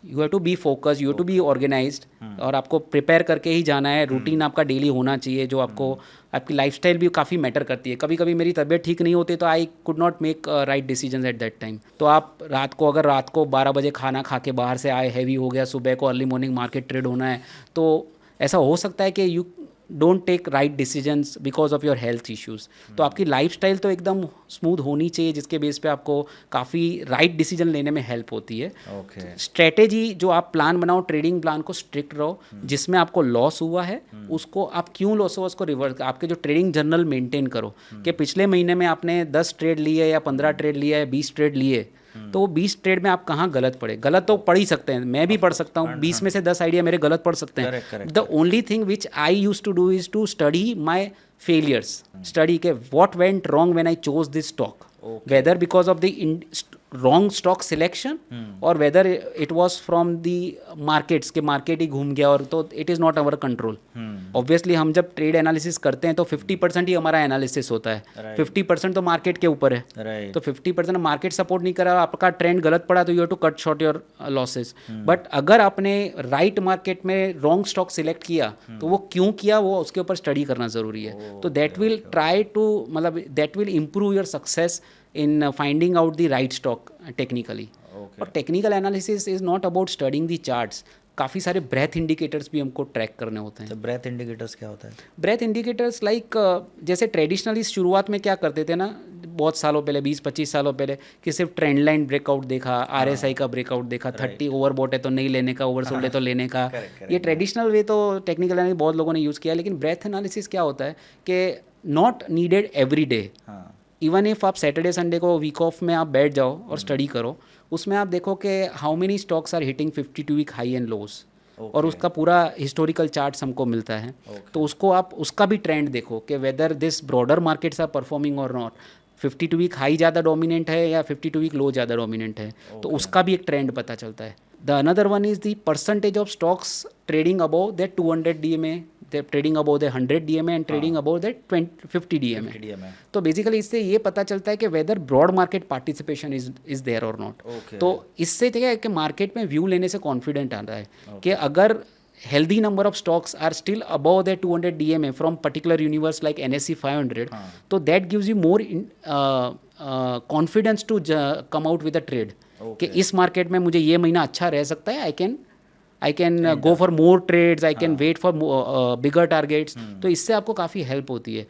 you have to be focus, you have to be organized, और आपको प्रिपेयर करके ही जाना है। रूटीन आपका डेली होना चाहिए, जो आपको आपकी लाइफस्टाइल भी काफ़ी मैटर करती है। कभी कभी मेरी तबीयत ठीक नहीं होती तो I could not make right decision at that time. तो आप अगर रात को 12 बजे खाना खा के बाहर से आए, हैवी हो गया, सुबह को अर्ली मॉर्निंग मार्केट ट्रेड होना है, तो ऐसा हो सकता है कि you don't take right decisions because of your health issues. तो आपकी लाइफस्टाइल तो एकदम स्मूथ होनी चाहिए, जिसके बेस पे आपको काफ़ी राइट डिसीजन लेने में हेल्प होती है। स्ट्रेटेजी जो आप प्लान बनाओ, ट्रेडिंग प्लान को स्ट्रिक्ट रहो। जिसमें आपको लॉस हुआ है उसको आप क्यों लॉस हुआ उसको रिवर्स, आपके जो ट्रेडिंग जर्नल मेंटेन करो कि पिछले महीने में आपने 10 ट्रेड लिए या 15 ट्रेड लिए या 20 ट्रेड लिए, तो वो 20 ट्रेड में आप कहाँ गलत पड़े। गलत तो पढ़ ही सकते हैं, मैं भी पढ़ सकता हूँ, 20 में से 10 आइडिया मेरे गलत पढ़ सकते हैं। The only thing which I use to do is to study my failures, study के what went wrong when I chose this stock, whether because of the wrong stock selection और whether it was from the markets के market ही घूम गया, और तो it is not our control. Obviously हम जब ट्रेड एनालिसिस करते हैं तो 50% ही हमारा एनालिसिस होता है, 50% तो मार्केट के ऊपर है। तो 50% मार्केट सपोर्ट नहीं करा, आपका ट्रेंड गलत पड़ा, तो you have to cut short your losses. But अगर आपने राइट मार्केट में रॉन्ग स्टॉक सिलेक्ट किया तो वो क्यों किया, वो उसके ऊपर स्टडी करना ज़रूरी है। तो that will try to that will improve your success in finding out the right stock technically. और technical analysis is not about studying the charts, काफ़ी सारे ब्रेथ इंडिकेटर्स भी हमको ट्रैक करने होते हैं। तो ब्रेथ इंडिकेटर्स क्या होता है? ब्रेथ इंडिकेटर्स लाइक जैसे ट्रेडिशनली शुरुआत में क्या करते थे ना, बहुत सालों पहले, 20-25 सालों पहले, कि सिर्फ ट्रेंड लाइन ब्रेकआउट देखा, RSI का ब्रेकआउट देखा, 30 ओवरबॉट है तो नहीं लेने का, ओवरसोल्ड है तो लेने का। ये ट्रेडिशनल वे तो टेक्निकल एनालिसिस बहुत लोगों ने यूज़ किया, लेकिन ब्रेथ एनालिसिस क्या होता है कि not needed every day. Even if आप सैटरडे संडे को वीक ऑफ में आप बैठ जाओ और स्टडी करो, उसमें आप देखो कि how many stocks are hitting 52 week high and lows, और उसका पूरा हिस्टोरिकल चार्ट्स हमको मिलता है। तो उसको आप उसका भी ट्रेंड देखो कि whether this broader markets are performing और नॉट। 52 वीक हाई ज़्यादा डोमिनेंट है या 52 वीक लो ज़्यादा डोमिनेंट है, तो उसका भी एक ट्रेंड पता चलता है. The another one is the percentage of stocks trading above that 200 DMA, trading above the 100 DMA and trading above that 50 DMA. तो बेसिकली इससे ये पता चलता है कि whether broad market participation is there और नॉट. तो इससे क्या है कि मार्केट में व्यू लेने से कॉन्फिडेंट आता है कि अगर healthy number of stocks are still above the 200 DMA from particular universe like NSE 500, so that gives you more confidence to come out with a trade. कि इस मार्केट में मुझे ये महीना अच्छा रह सकता है, I can go for more trades, I can wait for bigger targets. तो इससे आपको काफ़ी हेल्प होती है.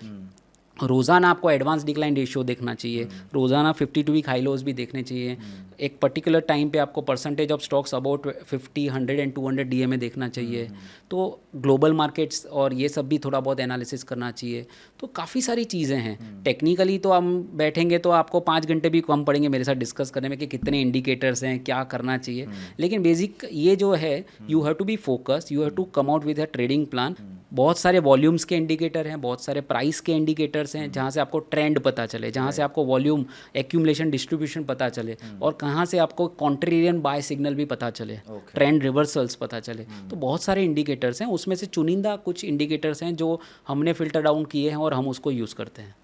रोज़ाना आपको एडवांस डिक्लाइन रेशियो देखना चाहिए, रोज़ाना 52 वीक हाई लोज भी देखने चाहिए. एक पर्टिकुलर टाइम पे आपको percentage of stocks about 50, 100 and 200 DMA देखना चाहिए. तो ग्लोबल मार्केट्स और ये सब भी थोड़ा बहुत एनालिसिस करना चाहिए. तो काफ़ी सारी चीज़ें हैं. टेक्निकली तो हम बैठेंगे तो आपको 5 घंटे भी कम पड़ेंगे मेरे साथ डिस्कस करने में कि कितने इंडिकेटर्स हैं, क्या करना चाहिए. लेकिन बेसिक ये जो है, you have to be focus, you have to come out with a trading plan. बहुत सारे वॉल्यूम्स के इंडिकेटर हैं, बहुत सारे प्राइस के इंडिकेटर्स हैं, जहाँ से आपको ट्रेंड पता चले, जहाँ से आपको वॉल्यूम एक्यूमुलेशन डिस्ट्रीब्यूशन पता चले, और कहाँ से आपको कॉन्ट्रेरियन बाय सिग्नल भी पता चले, ट्रेंड रिवर्सल्स पता चले. तो बहुत सारे इंडिकेटर्स हैं, उसमें से चुनिंदा कुछ इंडिकेटर्स हैं जो हमने फिल्टर डाउन किए हैं और हम उसको यूज़ करते हैं.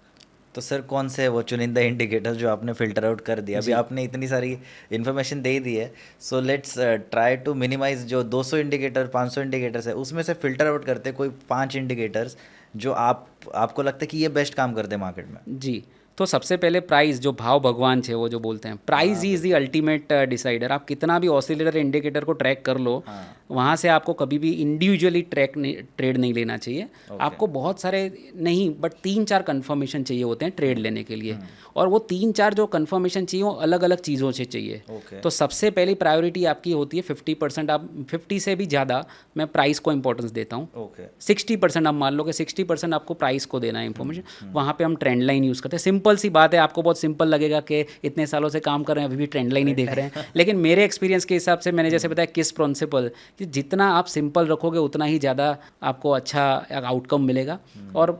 तो सर कौन से वो चुनिंदा इंडिकेटर जो आपने फिल्टर आउट कर दिया? अभी आपने इतनी सारी इन्फॉर्मेशन दे दी है, so let's try to minimize जो 200 इंडिकेटर 500 इंडिकेटर्स है उसमें से फिल्टर आउट करते कोई 5 इंडिकेटर्स जो आपको लगता है कि ये बेस्ट काम करते हैं मार्केट में. जी, तो सबसे पहले प्राइस, जो भाव भगवान है वो जो बोलते हैं, price is the ultimate decider. आप कितना भी ऑसिलेटर इंडिकेटर को ट्रैक कर लो, वहाँ से आपको कभी भी इंडिविजुअली ट्रेड नहीं लेना चाहिए. आपको बहुत सारे नहीं बट 3-4 कन्फर्मेशन चाहिए होते हैं ट्रेड लेने के लिए, और वो 3-4 जो कन्फर्मेशन चाहिए वो अलग अलग चीज़ों से चाहिए. तो सबसे पहली प्रायोरिटी आपकी होती है 50%. आप 50 से भी ज़्यादा मैं प्राइस को इंपॉर्टेंस देता हूँ. 60% आप मान लो कि 60% आपको प्राइस को देना है इंफॉर्मेशन. वहाँ पे हम ट्रेंड लाइन यूज़ करते हैं. सिंपल सी बात है, आपको बहुत सिंपल लगेगा कि इतने सालों से काम कर रहे हैं अभी भी ट्रेंड लाइन ही देख रहे हैं. लेकिन मेरे एक्सपीरियंस के हिसाब से मैंने जैसे बताया किस प्रिंसिपल, कि जितना आप सिंपल रखोगे उतना ही ज़्यादा आपको अच्छा आउटकम मिलेगा. और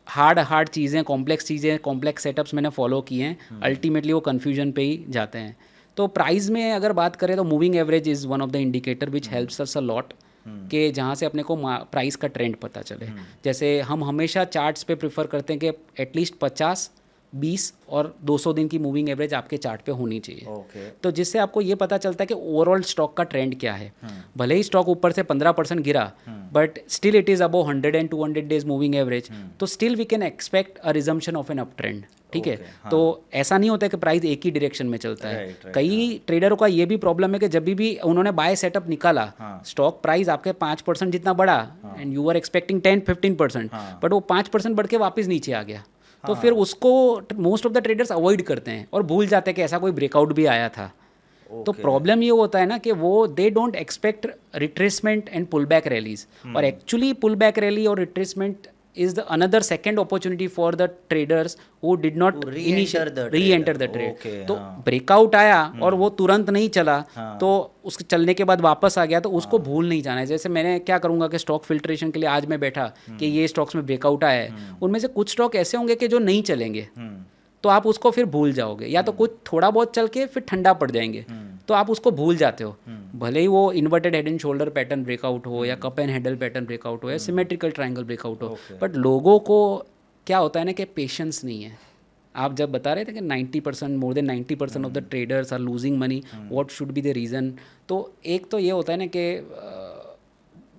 हार्ड चीज़ें, कॉम्प्लेक्स चीज़ें, कॉम्प्लेक्स सेटअप्स मैंने फॉलो किए हैं, अल्टीमेटली वो कन्फ्यूजन पे ही जाते हैं. तो प्राइस में अगर बात करें तो moving average is one of the indicator which helps us a lot, कि जहाँ से अपने को प्राइस का ट्रेंड पता चले. जैसे हम हमेशा चार्ट्स पे प्रेफर करते हैं कि एटलीस्ट 50, 20 और 200 दिन की मूविंग एवरेज आपके चार्ट पे होनी चाहिए. तो जिससे आपको ये पता चलता है कि ओवरऑल स्टॉक का ट्रेंड क्या है. भले ही स्टॉक ऊपर से 15% गिरा, but still it is above 100 and 200 days moving average, तो still we can expect a resumption of an up trend. ठीक है. तो ऐसा नहीं होता है कि प्राइस एक ही डायरेक्शन में चलता है. कई ट्रेडरों का ये भी प्रॉब्लम है कि जब भी उन्होंने बाय सेटअप निकाला, स्टॉक प्राइस आपके 5% जितना बढ़ा and you are expecting 10-15%, but वो 5% बढ़ के वापस नीचे आ गया. तो फिर उसको most of the traders avoid करते हैं और भूल जाते हैं कि ऐसा कोई ब्रेकआउट भी आया था. तो प्रॉब्लम ये होता है ना कि वो they don't expect retracement and pull back rallies, और एक्चुअली पुल बैक रैली और retracement is the another second opportunity for the traders who did not re-enter the trade. तो ब्रेकआउट आया और वो तुरंत नहीं चला, तो उसके चलने के बाद वापस आ गया, तो उसको भूल नहीं जाना है. जैसे मैंने क्या करूँगा कि स्टॉक फिल्ट्रेशन के लिए आज मैं बैठा कि ये स्टॉक्स में ब्रेकआउट आया है, उनमें से कुछ स्टॉक ऐसे होंगे कि जो नहीं चलेंगे, तो आप उसको फिर भूल जाओगे, या तो कुछ थोड़ा बहुत चल के फिर ठंडा पड़ जाएंगे, तो आप उसको भूल जाते हो. भले ही वो inverted head and shoulder pattern breakout हो, या cup and handle pattern breakout हो, या सिमेट्रिकल ट्रायंगल ब्रेकआउट हो, बट लोगों को क्या होता है ना कि पेशेंस नहीं है. आप जब बता रहे थे कि 90%, more than 90% of the traders are losing money, what should be the reason. तो एक तो ये होता है ना कि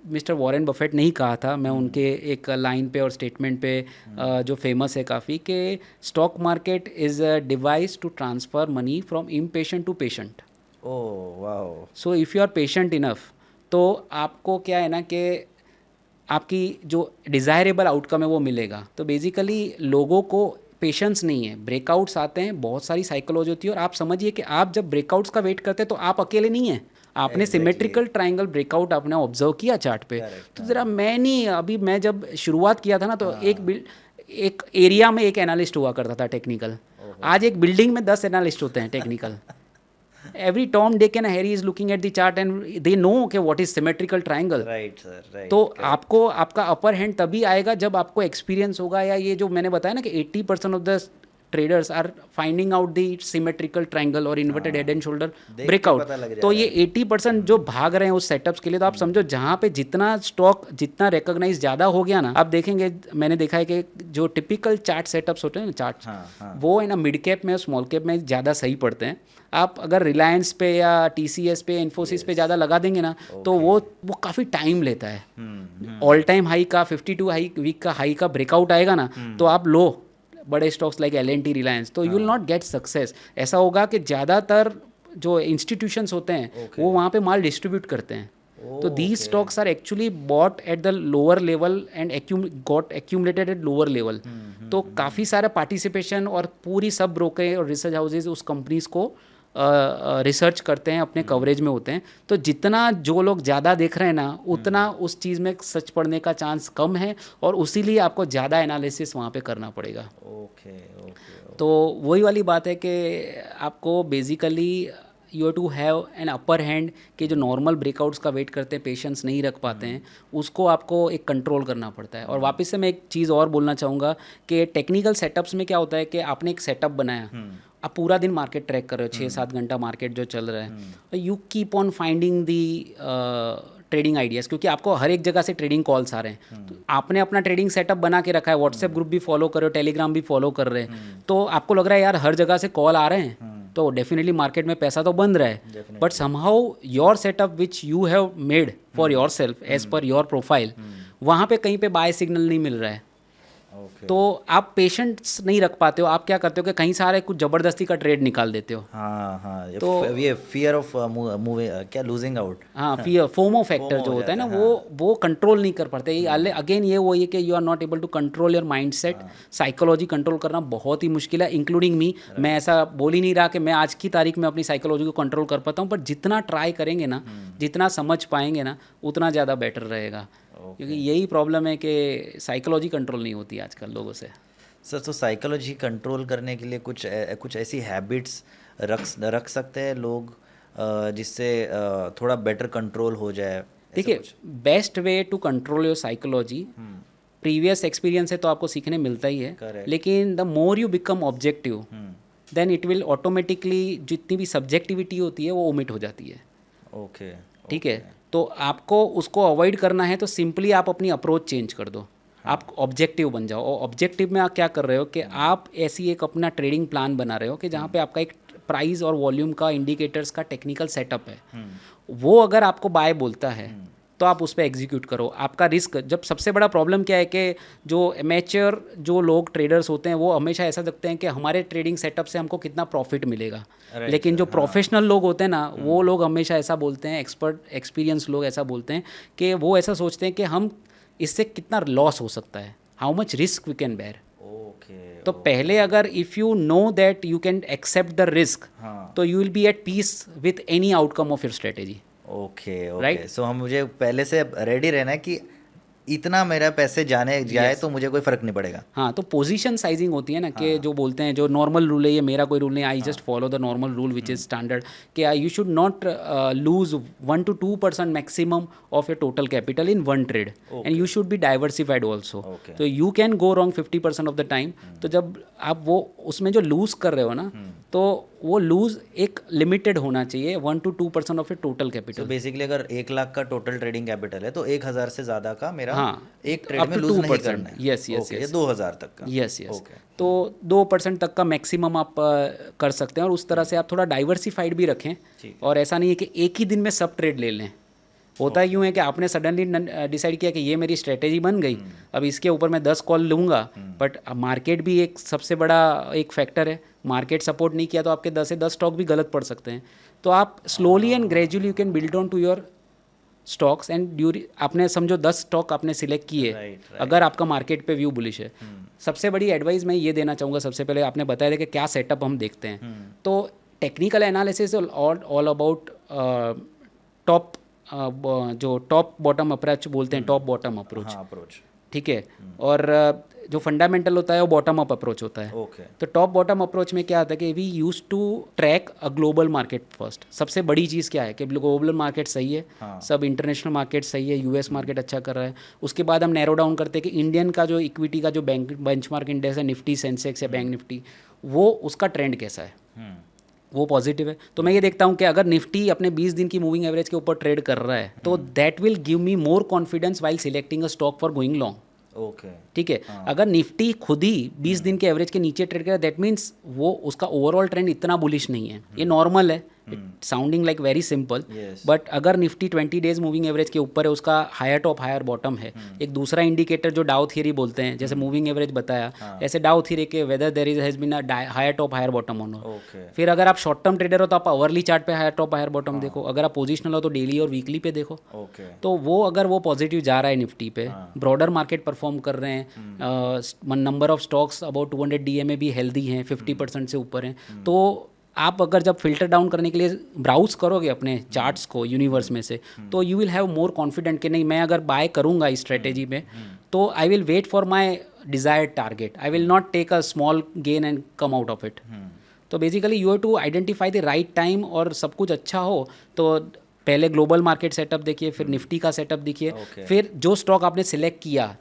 मिस्टर वॉरेन बफेट ने ही कहा था, मैं उनके एक लाइन पे और स्टेटमेंट पे जो फेमस है काफ़ी, कि stock market is a device to transfer money from impatient to patient. Oh wow. So if you are patient enough, तो आपको क्या है ना कि आपकी जो डिज़ायरेबल आउटकम है वो मिलेगा. तो बेसिकली लोगों को पेशेंस नहीं है. ब्रेकआउट्स आते हैं, बहुत सारी साइकोलॉजी होती है, और आप समझिए कि आप जब ब्रेकआउट्स का वेट करते हैं तो आप अकेले नहीं हैं. आपने सिमेट्रिकल ट्रायंगल ब्रेकआउट आपने ऑब्जर्व किया चार्ट पे. तो ज़रा मैं जब शुरुआत किया था ना, तो एक एरिया में एक एनालिस्ट हुआ करता था टेक्निकल. आज एक बिल्डिंग में 10 एनालिस्ट होते हैं technical. Every Tom, Dick and Harry is looking at the chart and they know okay what is symmetrical triangle. Right sir, right. तो आपको आपका अपर हैंड तभी आएगा जब आपको एक्सपीरियंस होगा, या ये जो मैंने बताया ना कि 80% of the traders are finding out the symmetrical triangle और inverted head and shoulder देख के breakout, पता लग जा तो रहा ये 80% जो भाग रहे हैं उस सेटअप्स के लिए, तो आप समझो जहाँ पे जितना स्टॉक जितना रिकॉग्नाइज ज़्यादा हो गया ना, आप देखेंगे, मैंने देखा है कि जो टिपिकल चार्ट सेटअप्स होते हैं ना, चार्ट वो है ना मिड कैप में और स्मॉल कैप में ज़्यादा सही पड़ते हैं। आप अगर रिलायंस पे या TCS पे, इन्फोसिस पे ज़्यादा लगा देंगे ना, तो वो काफ़ी टाइम लेता है। ऑल टाइम हाई का 52 हाई वीक का हाई का ब्रेकआउट आएगा ना, तो आप लो बड़े स्टॉक्स लाइक L&T, रिलायंस, तो you will not get success. ऐसा होगा कि ज़्यादातर जो इंस्टीट्यूशंस होते हैं वो वहाँ पे माल डिस्ट्रीब्यूट करते हैं, तो these stocks are actually bought at the lower level and got accumulated at lower level. तो काफ़ी सारा पार्टिसिपेशन और पूरी सब ब्रोकर और रिसर्च हाउसेज उस कंपनीज को रिसर्च करते हैं, अपने कवरेज में होते हैं। तो जितना जो लोग ज़्यादा देख रहे हैं ना, उतना उस चीज़ में सच पड़ने का चांस कम है, और उसीलिए आपको ज़्यादा एनालिसिस वहाँ पे करना पड़ेगा। तो वही वाली बात है कि आपको basically you have to have an upper hand कि जो नॉर्मल ब्रेकआउट्स का वेट करते हैं, पेशेंस नहीं रख पाते हैं, उसको आपको एक कंट्रोल करना पड़ता है। और वापस से मैं एक चीज़ और बोलना चाहूँगा कि टेक्निकल सेटअप्स में क्या होता है कि आपने एक सेटअप बनाया, आप पूरा दिन मार्केट ट्रैक कर रहे हो, 6-7 घंटा मार्केट जो चल रहा है, you keep on finding the trading ideas, क्योंकि आपको हर एक जगह से ट्रेडिंग कॉल्स आ रहे हैं। तो आपने अपना ट्रेडिंग सेटअप बना के रखा है, व्हाट्सएप ग्रुप भी फॉलो कर रहे हो, टेलीग्राम भी फॉलो कर रहे हैं, तो आपको लग रहा है यार हर जगह से कॉल आ रहे हैं, तो डेफिनेटली मार्केट में पैसा तो बन रहा है, but somehow your setup which you have made for your self as per your profile, वहाँ पे कहीं पे बाय सिग्नल नहीं मिल रहा है। तो आप पेशेंस नहीं रख पाते हो, आप क्या करते हो कि कहीं सारे कुछ ज़बरदस्ती का ट्रेड निकाल देते हो। तो ये फियर ऑफ क्या losing out, fear, FOMO factor जो होता है ना, वो कंट्रोल नहीं कर पाते। अगेन ये वही है कि you are not able to control your mindset. Psychology control करना बहुत ही मुश्किल है, इंक्लूडिंग मी। मैं ऐसा बोल ही नहीं रहा कि मैं आज की तारीख में अपनी साइकोलॉजी को कंट्रोल कर पाता हूँ, बट जितना ट्राई करेंगे ना, जितना समझ पाएंगे ना, उतना ज़्यादा बेटर रहेगा। क्योंकि यही प्रॉब्लम है कि साइकोलॉजी कंट्रोल नहीं होती आजकल लोगों से। सर, तो साइकोलॉजी कंट्रोल करने के लिए कुछ ऐसी हैबिट्स रख सकते हैं लोग जिससे थोड़ा बेटर कंट्रोल हो जाए? देखिए, best way to control your psychology, previous experience है तो आपको सीखने मिलता ही है, लेकिन the more you become objective, then it will automatically, जितनी भी सब्जेक्टिविटी होती है वो ओमिट हो जाती है। ओके, ठीक है, तो आपको उसको अवॉइड करना है तो सिंपली आप अपनी अप्रोच चेंज कर दो, आप ऑब्जेक्टिव बन जाओ। और ऑब्जेक्टिव में आप क्या कर रहे हो कि आप ऐसी एक अपना ट्रेडिंग प्लान बना रहे हो कि जहाँ पे आपका एक प्राइस और वॉल्यूम का, इंडिकेटर्स का टेक्निकल सेटअप है, वो अगर आपको बाय बोलता है तो आप उस पर एग्जीक्यूट करो। आपका रिस्क, जब सबसे बड़ा प्रॉब्लम क्या है कि जो एमेच्योर जो लोग ट्रेडर्स होते हैं वो हमेशा ऐसा देखते हैं कि हमारे ट्रेडिंग सेटअप से हमको कितना प्रॉफिट मिलेगा, लेकिन जो प्रोफेशनल लोग होते हैं ना, वो लोग हमेशा ऐसा बोलते हैं, एक्सपर्ट एक्सपीरियंस लोग ऐसा बोलते हैं कि वो ऐसा सोचते हैं कि हम इससे कितना लॉस हो सकता है, how much risk we can bear. तो पहले अगर if you know that you can accept the risk, तो you will be at peace with any outcome of your strategy. Okay, so हम मुझे पहले से रेडी रहना है कि इतना मेरा पैसे जाए तो मुझे कोई फर्क नहीं पड़ेगा। हाँ, तो पोजीशन साइजिंग होती है ना, कि जो बोलते हैं जो नॉर्मल रूल है, ये मेरा कोई रूल नहीं, I just follow the normal rule which is standard, कि you should not lose 1 to 2% maximum of your total capital in one trade, and you should be diversified also. तो you can go wrong 50% of the time. तो जब आप वो उसमें जो loose कर रहे हो ना, तो वो लूज एक लिमिटेड होना चाहिए, 1 to 2% of your total capital. तो बेसिकली अगर 1 लाख का टोटल ट्रेडिंग कैपिटल है तो 1000 से ज़्यादा का मेरा एक ट्रेड में लूज नहीं करना है। यस, 2000 तक का। यस। तो 2% तक का मैक्सिमम आप कर सकते हैं, और उस तरह से आप थोड़ा डाइवर्सिफाइड भी रखें, और ऐसा नहीं है कि एक ही दिन में सब ट्रेड ले लें। होता यूँ है कि आपने सडनली डिसाइड किया कि ये मेरी स्ट्रेटेजी बन गई, अब इसके ऊपर मैं 10 कॉल लूँगा, बट मार्केट भी एक सबसे बड़ा एक फैक्टर है। मार्केट सपोर्ट नहीं किया तो आपके 10 से 10 स्टॉक भी गलत पड़ सकते हैं। तो आप slowly and gradually you can build on to your stocks, and आपने समझो 10 स्टॉक आपने सिलेक्ट किए, अगर आपका मार्केट पे व्यू बुलिश है। सबसे बड़ी एडवाइस मैं ये देना चाहूँगा, सबसे पहले आपने बताया था कि क्या सेटअप हम देखते हैं, तो technical analysis all about top, जो टॉप बॉटम अप्रोच बोलते हैं, टॉप बॉटम अप्रोच, ठीक है। और जो फंडामेंटल होता है वो बॉटम अप अप्रोच होता है। ओके तो टॉप बॉटम अप्रोच में क्या आता है कि we use to track a global market first. सबसे बड़ी चीज़ क्या है कि ग्लोबल मार्केट सही है, सब इंटरनेशनल मार्केट सही है, यूएस मार्केट अच्छा कर रहा है। उसके बाद हम नैरो डाउन करते हैं कि इंडियन का जो इक्विटी का जो बेंचमार्क इंडेक्स है, निफ्टी, सेंसेक्स या बैंक निफ्टी, वो उसका ट्रेंड कैसा है, वो पॉजिटिव है। तो मैं ये देखता हूँ कि अगर निफ्टी अपने 20 दिन की मूविंग एवरेज के ऊपर ट्रेड कर रहा है तो that will give me more confidence while selecting a stock for going long. Okay ठीक है, अगर निफ्टी खुद ही 20 दिन के एवरेज के नीचे ट्रेड करे दैट मीन्स वो उसका ओवरऑल ट्रेंड इतना बुलिश नहीं है, ये नॉर्मल है, sounding like very simple. But अगर निफ्टी 20 डेज मूविंग एवरेज के ऊपर है, उसका हायर टॉप हायर बॉटम है, एक दूसरा इंडिकेटर जो डाउ थियरी बोलते हैं, जैसे मूविंग एवरेज बताया, ऐसे डाउ थियरी के whether there is has been a higher top higher bottom on. फिर अगर आप शॉर्ट टर्म ट्रेडर हो तो आप आवरली चार्ट पे हायर टॉप हायर बॉटम देखो, अगर आप पोजिशनल हो तो डेली और वीकली पे देखो। तो वो अगर वो पॉजिटिव जा रहा है निफ्टी पे, ब्रॉडर मार्केट परफॉर्म कर रहे हैं, number of stocks about 200 DMA भी हेल्दी हैं, 50% से ऊपर हैं, तो आप अगर जब फिल्टर डाउन करने के लिए ब्राउज करोगे अपने चार्ट्स को यूनिवर्स में से, तो you will have more confident कि नहीं, मैं अगर बाय करूंगा इस स्ट्रेटेजी में तो I will wait for my desired target, I will not take a small gain and come out of it. तो basically you have to identify the right time, और सब कुछ अच्छा हो तो पहले ग्लोबल मार्केट सेटअप देखिए, फिर निफ्टी का सेटअप देखिए, फिर जो स्टॉक आपने सिलेक्ट किया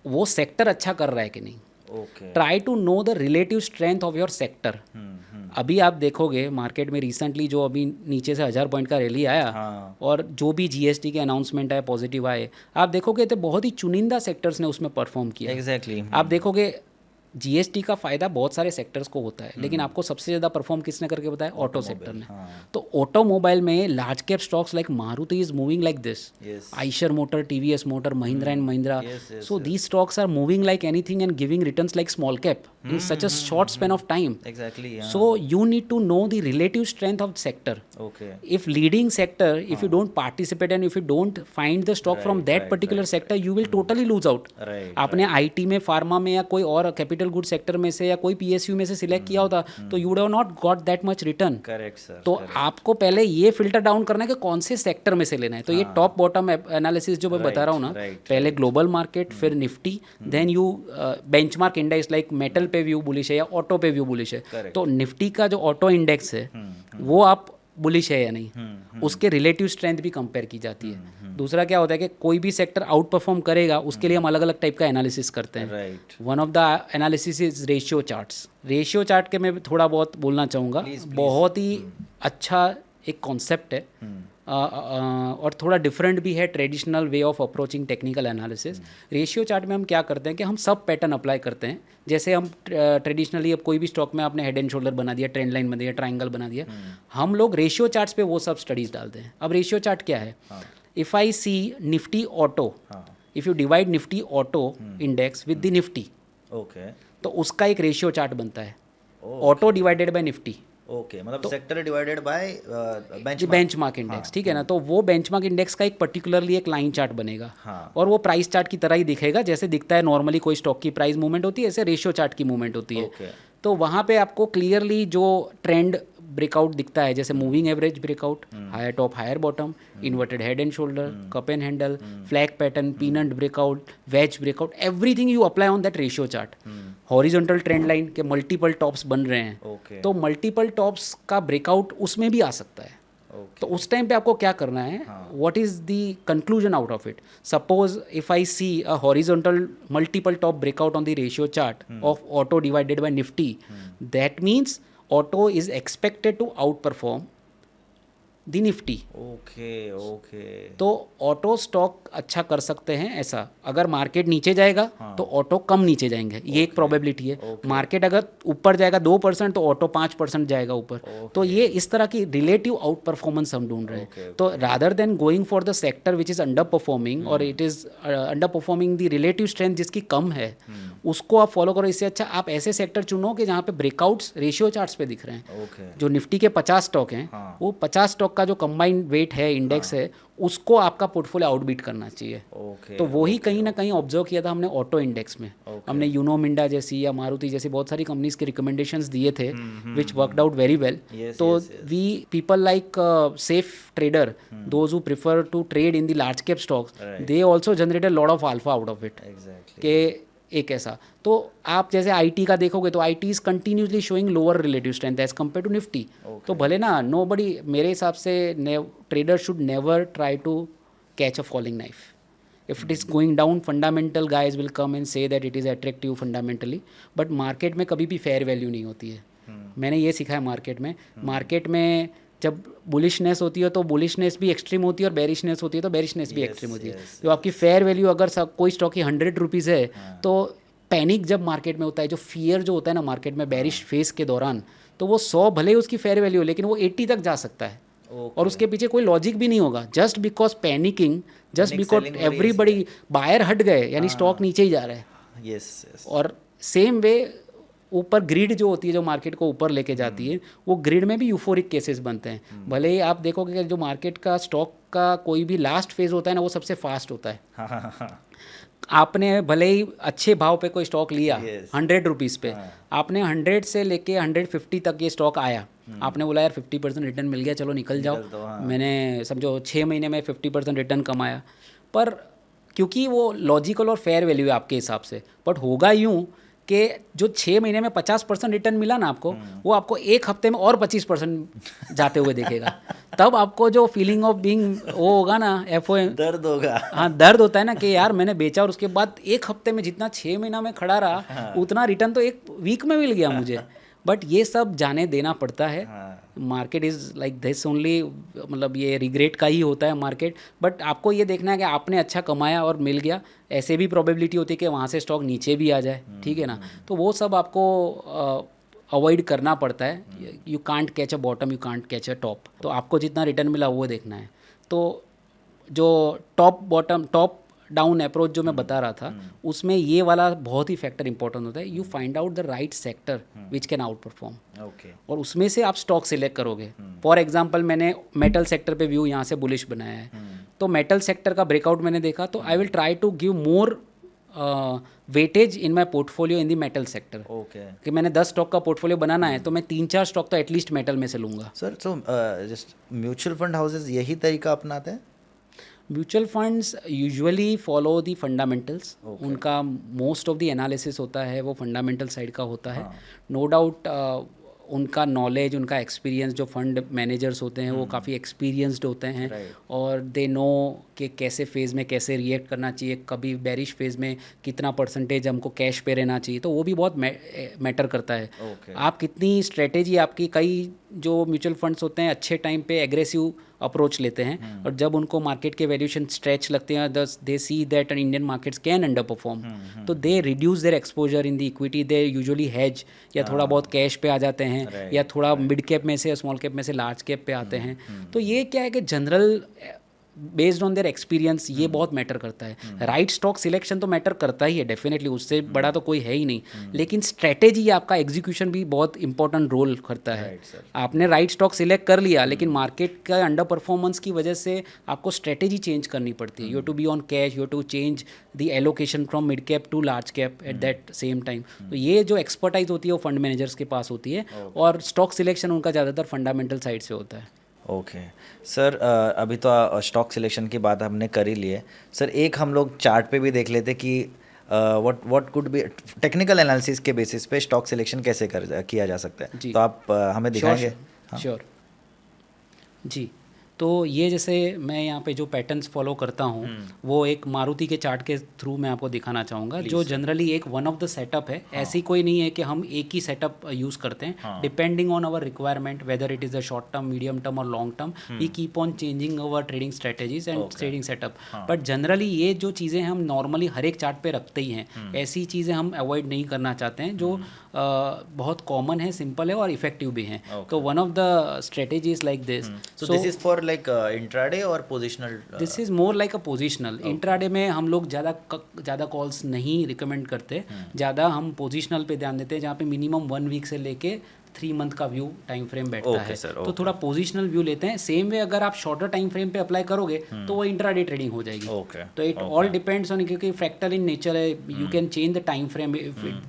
वो सेक्टर अच्छा कर रहा है कि नहीं। Try to know the relative strength of your sector. अभी आप देखोगे मार्केट में रिसेंटली जो अभी नीचे से 1000 पॉइंट का रैली आया, और जो भी जीएसटी के अनाउंसमेंट आए पॉजिटिव आए, आप देखोगे तो बहुत ही चुनिंदा सेक्टर्स ने उसमें परफॉर्म किया। एग्जैक्टली आप देखोगे जीएसटी का फायदा बहुत सारे सेक्टर्स को होता है, लेकिन आपको सबसे ज़्यादा परफॉर्म किसने करके बताया? ऑटो सेक्टर ने। तो ऑटोमोबाइल में large cap stocks like Maruti is moving like this, Eicher motor, TVS motor, Mahindra and Mahindra, so these stocks are moving like anything and giving returns like small cap in such a short span of time. Exactly, yeah. So you need to know the relative strength of the sector. Okay. If leading sector, if you don't participate and if you don't find the stock from that particular sector, you will totally lose out. आपने IT में, pharma में या कोई और capital good sector में से या कोई पीएसयू में से सिलेक्ट किया होता तो you would have not got that much return. Correct sir. तो आपको पहले ये फिल्टर डाउन करना है कि कौन से सेक्टर में से लेना है। तो ये टॉप बॉटम एनालिसिस जो मैं बता रहा हूँ ना, पहले ग्लोबल मार्केट, फिर Nifty, then you benchmark index like metal पे व्यू बुलिश है या ऑटो पे व्यू बुलिश है। तो निफ्टी का जो ऑटो इंडेक्स है वो आप बुलिश है या नहीं, उसके रिलेटिव स्ट्रेंथ भी कंपेयर की जाती है। दूसरा क्या होता है कि कोई भी सेक्टर आउट परफॉर्म करेगा, उसके लिए हम अलग अलग टाइप का एनालिसिस करते हैं। One of the analysis is ratio charts. Ratio chart के मैं थोड़ा बहुत बोलना चाहूँगा, बहुत ही अच्छा एक कॉन्सेप्ट है और थोड़ा डिफरेंट भी है traditional way of approaching technical analysis. Ratio chart में हम क्या करते हैं कि हम सब पैटर्न अप्लाई करते हैं। जैसे हम ट्रेडिशनली अब कोई भी स्टॉक में आपने हेड एंड शोल्डर बना दिया, ट्रेंड लाइन बना दिया, ट्राइंगल बना दिया, हम लोग रेशियो चार्ट्स पे वो सब स्टडीज डालते हैं। अब रेशियो चार्ट क्या है? If I see Nifty auto, if you divide Nifty auto index with the Nifty, तो उसका एक रेशियो चार्ट बनता है, auto divided by Nifty. Okay, मतलब sector divided by benchmark index, ठीक है ना। तो वो बेंचमार्क इंडेक्स का एक पर्टिकुलरली एक लाइन चार्ट बनेगा, और वो प्राइस चार्ट की तरह ही दिखेगा, जैसे दिखता है नॉर्मली कोई स्टॉक की प्राइस मूवमेंट होती है, ऐसे रेशियो चार्ट की मूवमेंट होती है। तो वहाँ पे आपको क्लियरली जो ट्रेंड ब्रेकआउट दिखता है, जैसे moving average breakout, higher top higher bottom, inverted head and shoulder, cup and handle, flag pattern, peanut breakout, wedge breakout, everything you apply on that ratio chart. Horizontal trend line के multiple tops बन रहे हैं, तो multiple tops का breakout उसमें भी आ सकता है। तो उस टाइम पे आपको क्या करना है, what is the conclusion out of it? Suppose if I see a horizontal multiple top breakout on the ratio chart of auto divided by Nifty, that means auto is expected to outperform the Nifty. Okay. तो auto stock अच्छा कर सकते हैं ऐसा। अगर market नीचे जाएगा तो ऑटो कम नीचे जाएंगे, ये एक प्रोबेबिलिटी है। मार्केट अगर ऊपर जाएगा 2% तो ऑटो 5% जाएगा ऊपर। तो ये इस तरह की रिलेटिव आउट परफॉर्मेंस हम ढूंढ रहे हैं। तो rather than going for the sector which is under performing और it is under performing the relative strength जिसकी कम है, उसको आप फॉलो करो। इससे अच्छा आप ऐसे सेक्टर चुनो कि जहाँ पे ब्रेकआउट्स रेशियो चार्ट्स पे दिख रहे हैं। जो निफ्टी के 50 स्टॉक हैं, वो 50 स्टॉक का जो कंबाइंड वेट है, इंडेक्स है, उसको आपका पोर्टफोलियो आउटबीट करना चाहिए। तो वही कहीं ना कहीं ऑब्जर्व किया था हमने ऑटो इंडेक्स में। हमने यूनो मिंडा जैसी या मारुति जैसी बहुत सारी कंपनीज के रिकमेंडेशंस दिए थे which worked out very well. तो we people like safe trader, those who prefer to trade in the large cap stocks, they also generate a lot of alpha out of it. के एक ऐसा। तो आप जैसे IT का देखोगे तो IT is continuously showing lower relative strength as compare to Nifty. तो भले ना नोबडी, मेरे हिसाब से trader should never try to catch a falling knife. If it is going down, fundamental guys will come and say that it is attractive fundamentally, but market में कभी भी fair value नहीं होती है। मैंने ये सीखा है मार्केट में। मार्केट में जब बुलिशनेस होती है तो बुलिशनेस भी एक्सट्रीम होती है और बेरिशनेस होती है तो बेरिशनेस भी एक्सट्रीम होती है। तो आपकी फेयर वैल्यू अगर कोई स्टॉक की 100 रुपीज़ है तो पैनिक जब मार्केट में होता है, जो फियर जो होता है ना मार्केट में बेरिश फेस के दौरान, तो वो 100 भले ही उसकी फेयर वैल्यू हो लेकिन वो 80 तक जा सकता है। और उसके पीछे कोई लॉजिक भी नहीं होगा, just because panicking, just because everybody buyer हट गए यानी स्टॉक नीचे ही जा रहा है। यस। और सेम वे ऊपर ग्रिड जो होती है जो मार्केट को ऊपर लेके जाती है, वो ग्रिड में भी यूफोरिक केसेस बनते हैं। भले ही आप देखोगे कि जो मार्केट का स्टॉक का कोई भी लास्ट फेज होता है ना वो सबसे फास्ट होता है। आपने भले ही अच्छे भाव पे कोई स्टॉक लिया 100 रुपीज़ पे, आपने 100 से लेके 150 तक ये स्टॉक आया, आपने बोला यार 50% रिटर्न मिल गया, चलो निकल जाओ। मैंने समझो 6 महीने में 50% रिटर्न कमाया, पर क्योंकि वो लॉजिकल और फेयर वैल्यू है आपके हिसाब से। बट होगा यूँ कि जो 6 महीने में 50% रिटर्न मिला ना आपको, वो आपको एक हफ्ते में और 25% जाते हुए देखेगा। तब आपको जो फीलिंग ऑफ बीइंग वो होगा ना, FOM दर्द होगा। हाँ, दर्द होता है ना कि यार मैंने बेचा और उसके बाद एक हफ्ते में जितना 6 महीना में खड़ा रहा उतना रिटर्न तो एक वीक में मिल गया मुझे। बट ये सब जाने देना पड़ता है। Market is like this only, मतलब ये रिग्रेट का ही होता है मार्केट। बट आपको ये देखना है कि आपने अच्छा कमाया और मिल गया। ऐसे भी प्रोबेबिलिटी होती है कि वहाँ से स्टॉक नीचे भी आ जाए, ठीक है ना। तो वो सब आपको अवॉइड करना पड़ता है। You can't catch a bottom, you can't catch a top. तो आपको जितना रिटर्न मिला वो देखना है। तो जो top bottom top down approach जो मैं बता रहा था, उसमें ये वाला बहुत ही फैक्टर इंपॉर्टेंट होता है। You find out the right sector which can out perform, और उसमें से आप स्टॉक सिलेक्ट करोगे। फॉर एग्जांपल मैंने मेटल सेक्टर पे व्यू यहाँ से बुलिश बनाया है, तो मेटल सेक्टर का ब्रेकआउट मैंने देखा, तो I will try to give more weightage in my portfolio in the metal sector. कि मैंने 10 स्टॉक का पोर्टफोलियो बनाना है तो मैं 3-4 स्टॉक तो एटलीस्ट मेटल में से लूँगा। Sir, so just mutual fund houses यही तरीका अपनाते हैं? Mutual funds usually follow the fundamentals. उनका मोस्ट ऑफ द एनालिसिस होता है वो फंडामेंटल साइड का होता है। नो डाउट उनका नॉलेज, उनका एक्सपीरियंस, जो फंड मैनेजर्स होते हैं वो काफ़ी एक्सपीरियंस्ड होते हैं और दे नो कि कैसे फेज़ में कैसे रिएक्ट करना चाहिए, कभी बेरिश फेज़ में कितना परसेंटेज हमको कैश पे रहना चाहिए, तो वो भी बहुत मैटर करता है। आप कितनी स्ट्रेटेजी आपकी, कई जो म्यूचुअल फंड्स होते हैं अच्छे टाइम पे एग्रेसिव अप्रोच लेते हैं और जब उनको मार्केट के वैल्यूएशन स्ट्रेच लगते हैं, they see that Indian markets can under perform, तो they reduce their exposure in the equity, they usually hedge या थोड़ा बहुत कैश पे आ जाते हैं या थोड़ा मिड कैप में से स्मॉल कैप में से लार्ज कैप पे आते हैं। तो ये क्या है कि general based on their experience ये बहुत मैटर करता है। राइट स्टॉक सिलेक्शन तो मैटर करता ही है डेफिनेटली, उससे बड़ा तो कोई है ही नहीं, लेकिन स्ट्रेटेजी आपका एग्जीक्यूशन भी बहुत इंपॉर्टेंट रोल करता है। आपने राइट स्टॉक सिलेक्ट कर लिया लेकिन मार्केट का अंडर परफॉर्मेंस की वजह से आपको स्ट्रेटेजी चेंज करनी पड़ती है। You to be on cash, you to change the allocation from mid cap to large cap at that same time. तो ये जो एक्सपर्टाइज होती है वो फंड मैनेजर्स के पास होती है और स्टॉक सिलेक्शन उनका ज़्यादातर फंडामेंटल साइड से होता है। ओके सर, अभी तो स्टॉक सिलेक्शन की बात हमने कर ही ली है सर। एक हम लोग चार्ट पे भी देख लेते कि what could be technical analysis के बेसिस पे स्टॉक सिलेक्शन कैसे किया जा सकता है, तो आप हमें दिखाएंगे? श्योर जी। तो ये जैसे मैं यहाँ पे जो पैटर्न्स फॉलो करता हूँ वो एक मारुति के चार्ट के थ्रू मैं आपको दिखाना चाहूँगा, जो जनरली एक वन ऑफ द सेटअप है। ऐसी कोई नहीं है कि हम एक ही सेटअप यूज़ करते हैं, depending on our requirement, whether it is a short term, medium term और long term, we keep on changing our trading strategies and trading setup. But generally ये जो चीज़ें हम नॉर्मली हर एक चार्ट पे रखते ही हैं, ऐसी चीज़ें हम अवॉइड नहीं करना चाहते हैं जो बहुत कॉमन है, सिंपल है और इफेक्टिव भी हैं। तो one of the strategies like this. So this is for like intraday और positional? This is more like a positional. Intraday में हम लोग ज़्यादा कॉल्स नहीं रिकमेंड करते, ज़्यादा हम पोजिशनल पे ध्यान देते हैं, जहाँ पे मिनिमम 1 वीक से लेके 3 मंथ का व्यू टाइम फ्रेम बैठता Okay, है sir, तो okay. थोड़ा पोजिशनल व्यू लेते हैं. सेम वे अगर आप शॉर्टर टाइम फ्रेम पे अप्लाई करोगे तो वो इंट्राडे ट्रेडिंग हो जाएगी. Okay, तो इट ऑल डिपेंड्स ऑन, क्योंकि फ्रैक्टल इन नेचर है. You can change the time frame.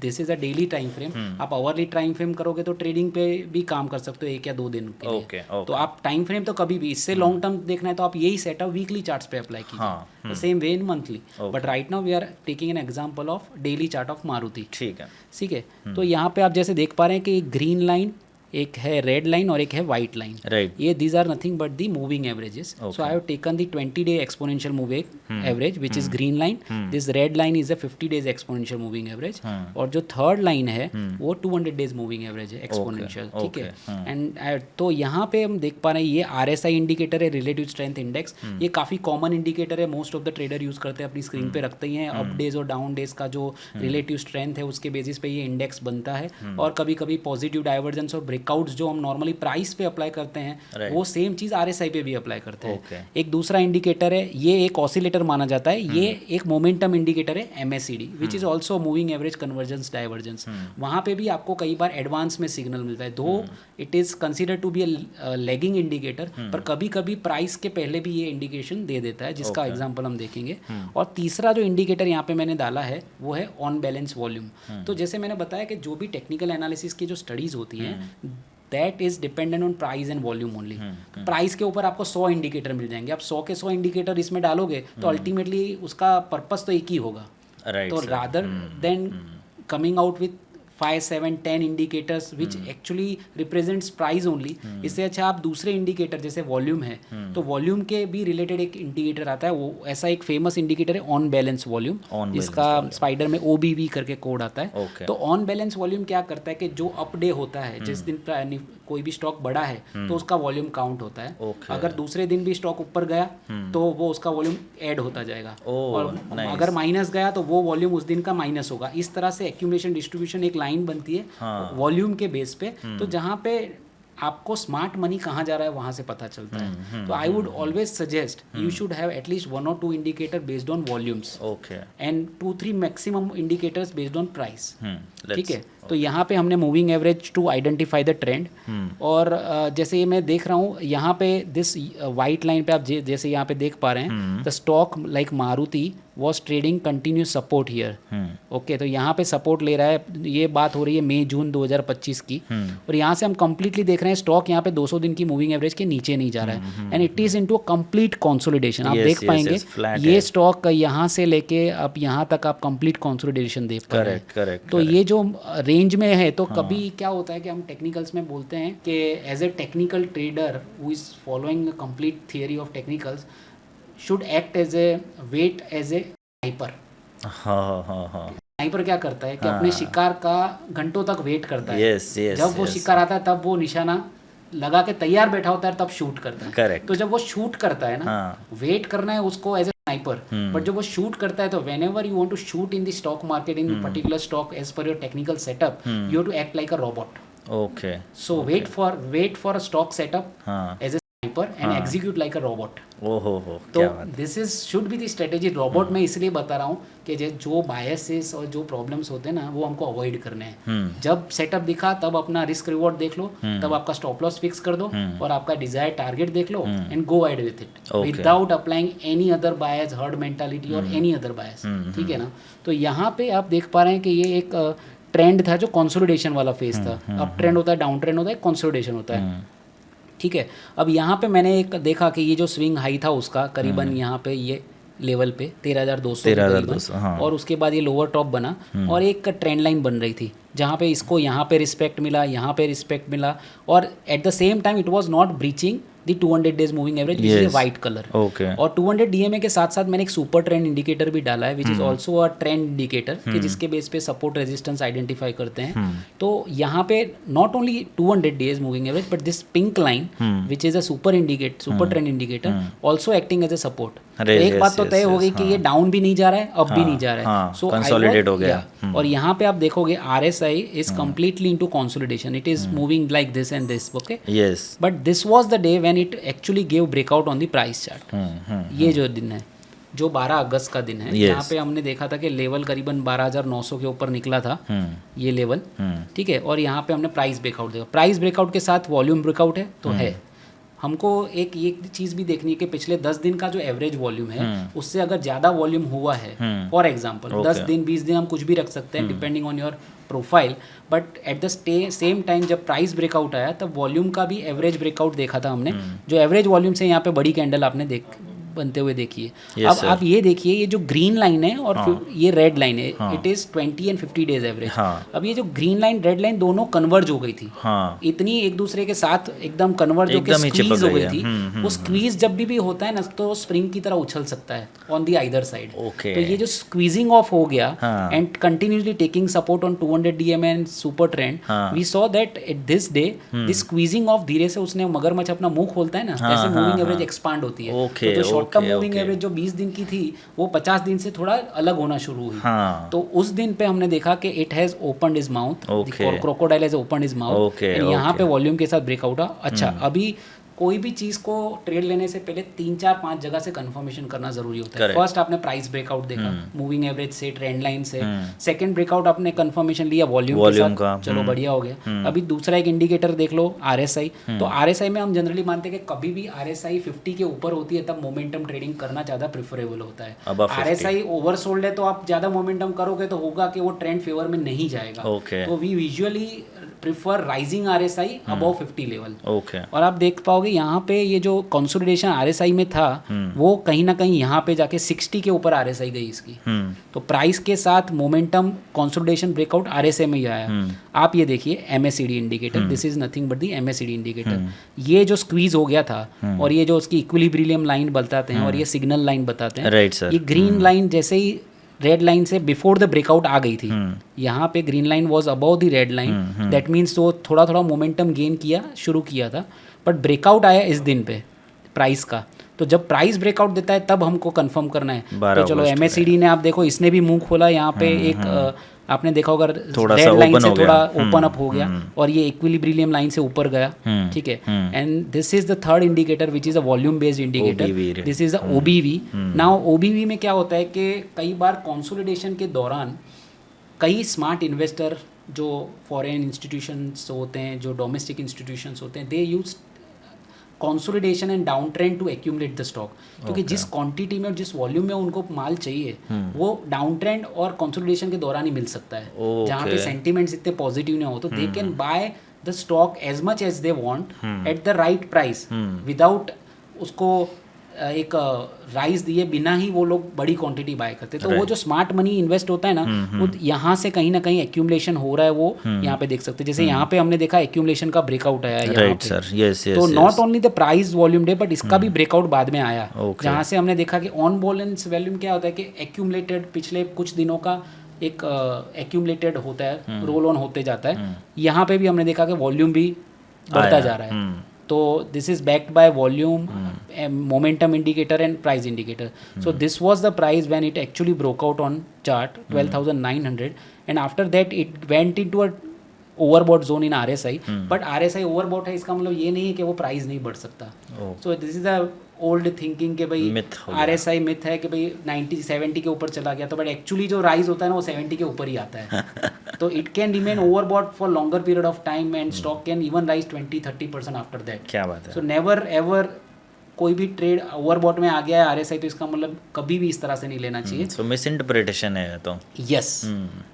This is a daily time frame. आप आवरली टाइम फ्रेम करोगे तो ट्रेडिंग पे भी काम कर सकते हो 1 या 2 दिन के लिए. Okay, तो आप टाइम फ्रेम तो कभी भी, इससे लॉन्ग टर्म देखना है तो आप यही सेटअप वीकली चार्ट्स पे अप्लाई कीजिए. Same way in monthly. But right now we are taking an example of daily chart of Maruti. ठीक है. ठीक है. तो यहाँ पे आप जैसे देख पा रहे हैं कि ग्रीन लाइन, एक है रेड लाइन और एक है वाइट लाइन. Right. ये these are nothing but the moving averages. So I have taken the 20-day exponential moving average which is green line. This red line is a 50 days exponential moving average. और जो third line है वो 200 days moving average है exponential. ठीक है. And तो यहाँ पे हम देख पा रहे हैं ये RSI इंडिकेटर है, रिलेटिव स्ट्रेंथ इंडेक्स. ये काफ़ी कॉमन इंडिकेटर है, most of the trader use करते हैं, अपनी स्क्रीन पे रखते ही हैं. अप डेज और डाउन डेज का जो रिलेटिव स्ट्रेंथ है उसके बेसिस पे ये इंडेक्स बनता है. और कभी कभी पॉजिटिव डाइवर्जेंस और ब्रेकआउट्स जो हम नॉर्मली प्राइस पे अप्लाई करते हैं वो सेम चीज़ RSI पे भी अप्लाई करते हैं. एक दूसरा इंडिकेटर है, ये एक ऑसिलेटर माना जाता है. ये एक मोमेंटम इंडिकेटर है MACD which is also moving average convergence divergence. वहाँ पे भी आपको कई बार एडवांस में सिग्नल मिलता है. Though it is consider to be a lagging indicator, पर कभी कभी प्राइस के पहले भी ये इंडिकेशन दे देता है, जिसका एग्जाम्पल हम देखेंगे. और तीसरा जो इंडिकेटर यहाँ पे मैंने डाला है वो है ऑन बैलेंस वॉल्यूम. तो जैसे मैंने बताया कि जो भी टेक्निकल एनालिसिस की जो स्टडीज़ होती हैं that is dependent on price and volume only. Price के ऊपर आपको 100 इंडिकेटर मिल जाएंगे. आप 100 के 100 इंडिकेटर इसमें डालोगे तो अल्टीमेटली उसका पर्पस तो एक ही होगा. तो rather then coming out with 5, 7, 10 indicators which actually represents price only, इससे अच्छा आप दूसरे इंडिकेटर जैसे वॉल्यूम है तो वॉल्यूम के भी रिलेटेड एक इंडिकेटर आता है. वो ऐसा एक फेमस इंडिकेटर है ऑन बैलेंस वॉल्यूम, जिसका स्पाइडर में OBV करके कोड आता है. तो ऑन बैलेंस वॉल्यूम क्या करता है कि जो अप डे होता है, जिस दिन कोई भी स्टॉक बढ़ा है तो उसका वॉल्यूम काउंट होता है. अगर दूसरे दिन भी स्टॉक ऊपर गया तो वो उसका वॉल्यूम ऐड होता जाएगा. और अगर माइनस गया तो वो वॉल्यूम उस दिन का माइनस होगा. इस तरह से एक्यूमुलेशन डिस्ट्रीब्यूशन एक लाइन बनती है वॉल्यूम के बेस पे. तो जहाँ पे आपको स्मार्ट मनी कहाँ जा रहा है वहाँ से पता चलता है. तो I would always suggest you should have at least 1 or 2 indicator based on volumes and 2-3 maximum indicators based on price. ठीक है. तो यहाँ पे हमने moving average to identify the trend. और जैसे ये मैं देख रहा हूँ यहाँ पे दिस वाइट लाइन पे आप जैसे यहाँ पे देख पा रहे हैं the stock like Maruti was trading continuous support here. Okay. तो यहाँ पे सपोर्ट ले रहा है. ये बात हो रही है मई जून 2025 की. और यहाँ से हम कंप्लीटली देख रहे हैं स्टॉक यहाँ पे 200 दिन की मूविंग एवरेज के नीचे नहीं जा रहा है. And it is into a complete consolidation. आप देख पाएंगे ये स्टॉक यहाँ से लेके अब यहाँ तक आप कंप्लीट कंसोलिडेशन देख पा रहे हैं. तो ये जो रेंज में है तो कभी क्या होता है कि हम टेक्निकल्स में बोलते हैं कि as a technical trader who is following complete theory of technicals should act as a wait as a sniper. Sniper क्या करता है कि अपने शिकार का घंटों तक वेट करता है. जब वो शिकार आता है तब वो निशाना लगा के तैयार बैठा होता है तब शूट करता है. तो जब वो शूट करता है ना, वेट करना है उसको एज ए स्नाइपर. बट जब वो शूट करता है तो whenever you want to shoot in the stock market in particular stock as per your technical setup, you have to act like a robot. So wait for a stock setup as a sniper and execute like a robot. तो this is should be the strategy. Robot मैं इसलिए बता रहा हूँ कि जो biases और जो प्रॉब्लम्स होते हैं ना वो हमको अवॉइड करने हैं. जब सेटअप दिखा तब अपना रिस्क रिवॉर्ड देख लो, तब आपका स्टॉप लॉस फिक्स कर दो और आपका डिजायर टारगेट देख लो and go ahead with it without applying any other bias, herd mentality और एनी अदर बायस. ठीक है ना. तो यहाँ पे आप देख पा रहे हैं कि ये एक ट्रेंड था जो कंसोलिडेशन वाला फेज था. अप ट्रेंड होता है, डाउन ट्रेंड होता है, कंसोलिडेशन होता है. ठीक है. अब यहाँ पे मैंने एक देखा कि ये जो स्विंग हाई था उसका करीबन यहाँ पे ये लेवल पे 13,200 और उसके बाद ये लोअर टॉप बना और एक ट्रेंड लाइन बन रही थी जहाँ पे इसको यहाँ पे रिस्पेक्ट मिला, यहाँ पे रिस्पेक्ट मिला. और at the same time it was not breaching the 200 days moving average which is white colour. और 200 DMA के साथ साथ मैंने एक सुपर ट्रेंड इंडिकेटर भी डाला है which is also a trend indicator कि जिसके बेस पे सपोर्ट रेजिस्टेंस आइडेंटिफाई करते हैं. तो यहाँ पे not only 200 days moving average but this pink line which is a super trend indicator also acting as a support. एक बात तो तय हो गई कि ये डाउन भी नहीं जा रहा है, अप भी नहीं जा रहा है. सो कंसोलिडेट हो गया. और यहाँ पे आप देखोगे RSI is completely into consolidation. It is moving like this and this. Okay. But this was the day when it actually gave breakout on the price chart. ये जो दिन है. जो 12 अगस्त का दिन है, Yes. यहाँ पे हमने देखा था कि लेवल करीबन 12,900 के ऊपर निकला था ये लेवल, ठीक है। और यहाँ पे हमने प्राइस ब्रेकआउट देखा, प्राइस ब्रेकआउट के साथ वॉल्यूम ब्रेकआउट है तो है। हमको एक ये चीज़ भी देखनी है कि पिछले 10 दिन का जो एवरेज वॉल्यूम है उससे अगर ज़्यादा वॉल्यूम हुआ है, फॉर एग्जांपल 10 दिन 20 दिन हम कुछ भी रख सकते हैं depending on your profile, but at the same time जब प्राइस ब्रेकआउट आया तब वॉल्यूम का भी एवरेज ब्रेकआउट देखा था हमने, जो एवरेज वॉल्यूम से यहाँ पे बड़ी कैंडल आपने बनते हुए देखिए। Yes, अब sir. आप ये देखिए, ये जो ग्रीन लाइन है और ये रेड लाइन है, it is 20 and 50 days average. अब ये जो ग्रीन लाइन रेड लाइन दोनों कन्वर्ज हो गई थी, इतनी एक दूसरे के साथ एकदम कन्वर्ज होकर स्क्वीज हो गई थी। वो स्क्वीज जब भी होता है ना तो स्प्रिंग की तरह उछल सकता है ऑन दी आइदर साइड। तो ये जो स्क्वीजिंग ऑफ हो गया and continuously taking support on 200 DMA and super trend, we saw that at this day this squeezing off धीरे से उसने मगरमच्छ अपना मुंह खोलता है ना, जैसे मूविंग एवरेज एक्सपांड होती है। तो शॉर्ट टर्म मूविंग एवरेज जो 20 दिन की थी वो 50 दिन से थोड़ा अलग होना शुरू हुई। तो उस दिन पे हमने देखा कि it has opened his mouth, crocodile has opened his mouth, यहाँ पे वॉल्यूम के साथ ब्रेकआउट हुआ। अच्छा, अभी कोई भी चीज़ को ट्रेड लेने से पहले 3 4 5 जगह से कंफर्मेशन करना जरूरी होता है। फर्स्ट आपने प्राइस ब्रेकआउट देखा मूविंग एवरेज से, ट्रेंड लाइन से। सेकंड ब्रेकआउट आपने कंफर्मेशन लिया वॉल्यूम के साथ, चलो बढ़िया हो गया। अभी दूसरा एक इंडिकेटर देख लो RSI। तो RSI में हम जनरली मानते हैं कि कभी भी RSI 50 के ऊपर होती है तब मोमेंटम ट्रेडिंग करना ज़्यादा प्रेफरेबल होता है। RSI ओवरसोल्ड है तो आप ज़्यादा मोमेंटम करोगे तो होगा कि वो ट्रेंड फेवर में नहीं जाएगा। तो we usually prefer rising RSI above 50 level. और आप देख पाओगे यहाँ पे ये जो कंसोलिडेशन RSI में था वो कहीं ना कहीं यहाँ पे जाके 60 के ऊपर RSI गई इसकी। तो प्राइस के साथ मोमेंटम कंसोलिडेशन ब्रेकआउट RSI में ही आया। आप ये देखिए MACD indicator, this is nothing but the MACD indicator. ये जो स्क्वीज हो गया था और ये जो उसकी इक्विलिब्रियम लाइन बताते हैं और ये सिग्नल लाइन बताते हैं, ये ग्रीन लाइन जैसे ही रेड लाइन से बिफोर द ब्रेकआउट आ गई थी, यहाँ पे green line was above the red line, that means तो थोड़ा थोड़ा मोमेंटम गेन किया शुरू किया था, बट ब्रेकआउट आया इस दिन पे प्राइस का। तो जब प्राइस ब्रेकआउट देता है तब हमको कंफर्म करना है। तो चलो MACD ने आप देखो इसने भी मुंह खोला यहाँ पे, एक आपने देखा होगा रेड लाइन से थोड़ा ओपन अप हो गया और ये इक्विलिब्रियम लाइन से ऊपर गया, ठीक है। And this is the third indicator which is a volume based indicator, this is the OBV। Now OBV में क्या होता है कि कई बार कंसोलिडेशन के दौरान कई स्मार्ट इन्वेस्टर जो फॉरेन इंस्टीट्यूशंस होते हैं, जो डोमेस्टिक इंस्टीट्यूशंस होते हैं, they use consolidation and down trend to accumulate the stock, क्योंकि जिस क्वांटिटी में और जिस वॉल्यूम में उनको माल चाहिए वो डाउन ट्रेंड और कंसोलिडेशन के दौरान ही मिल सकता है, जहाँ पे सेंटिमेंट्स इतने पॉजिटिव ना हो। तो they can buy the stock as much as they want at the right price without उसको एक राइज दिए बिना ही वो लोग बड़ी क्वांटिटी बाय करते। तो वो जो स्मार्ट मनी इन्वेस्ट होता है ना, वो यहाँ से कहीं ना कहीं एक्यूमुलेशन हो रहा है, वो यहाँ पे देख सकते हैं। जैसे यहाँ पे हमने देखा एक्यूमुलेशन का ब्रेकआउट आया यहाँ पे, तो not only the price volume day but इसका भी ब्रेकआउट बाद में आया, जहाँ से हमने देखा कि ऑन बैलेंस वॉल्यूम क्या होता है कि एक्यूमुलेटेड पिछले कुछ दिनों का एक एक्यूमुलेटेड होता है, रोल ऑन होते जाता है। यहाँ पे भी हमने देखा कि वॉल्यूम भी बढ़ता जा रहा है। तो this is backed by volume, momentum indicator and price indicator. So this was the price when it actually broke out on chart 12,900 and after that it went into a overbought zone in RSI। But RSI overbought है इसका मतलब ये नहीं है कि वो price नहीं बढ़ सकता। सो this is the old thinking कि भाई RSI मिथ है कि भाई 90-70 के ऊपर चला गया, तो बट एक्चुअली जो राइज होता है ना वो 70 के ऊपर ही आता है। तो it can remain overbought for longer period of time and stock can even rise 20-30% after that. क्या बात है। सो नेवर एवर कोई भी ट्रेड ओवरबॉट में आ गया है RSI तो इसका मतलब कभी भी इस तरह से नहीं लेना चाहिए। सो मिस इंटरप्रिटेशन है तो यस।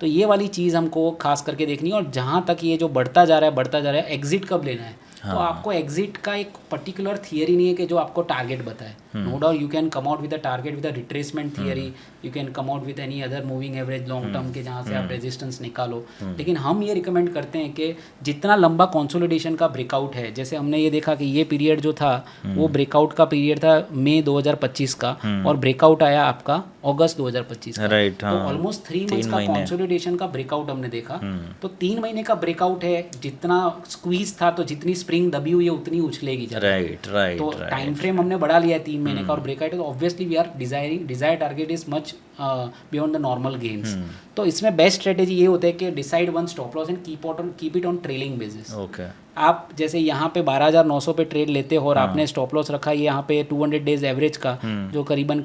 तो ये वाली चीज़ हमको खास करके देखनी है। और जहाँ तक ये जो बढ़ता जा रहा है एग्जिट कब लेना है, तो आपको एग्जिट का एक पर्टिकुलर थियरी नहीं है कि जो आपको टारगेट बताए। No doubt you can come out with a target with a retracement theory, you can come out with any other moving average long term के जहाँ से आप रेजिस्टेंस निकालो। लेकिन हम ये रिकमेंड करते हैं कि जितना लंबा कंसोलिडेशन का ब्रेकआउट है, जैसे हमने ये देखा कि ये पीरियड जो था वो ब्रेकआउट का पीरियड था मई 2025 का और ब्रेकआउट आया आपका अगस्त 2025 का। राइट। तो ऑलमोस्ट 3 मंथ्स का कंसोलिडेशन का ब्रेकआउट हमने देखा। तो 3 महीने का ब्रेकआउट है, जितना स्क्वीज था तो जितनी स्प्रिंग दबी हुई है उतनी उछलेगी। राइट। तो टाइम फ्रेम हमने बढ़ा लिया है 3 महीने का और ब्रेकआउट है, तो obviously we are desire target is much beyond the normal gains. तो इसमें बेस्ट स्ट्रेटेजी ये होता है कि decide one stop loss and keep it on trailing basis. Okay आप जैसे यहाँ पे 12,900 पे ट्रेड लेते हो और आपने स्टॉप लॉस रखा है यहाँ पे 200 डेज एवरेज का, जो करीबन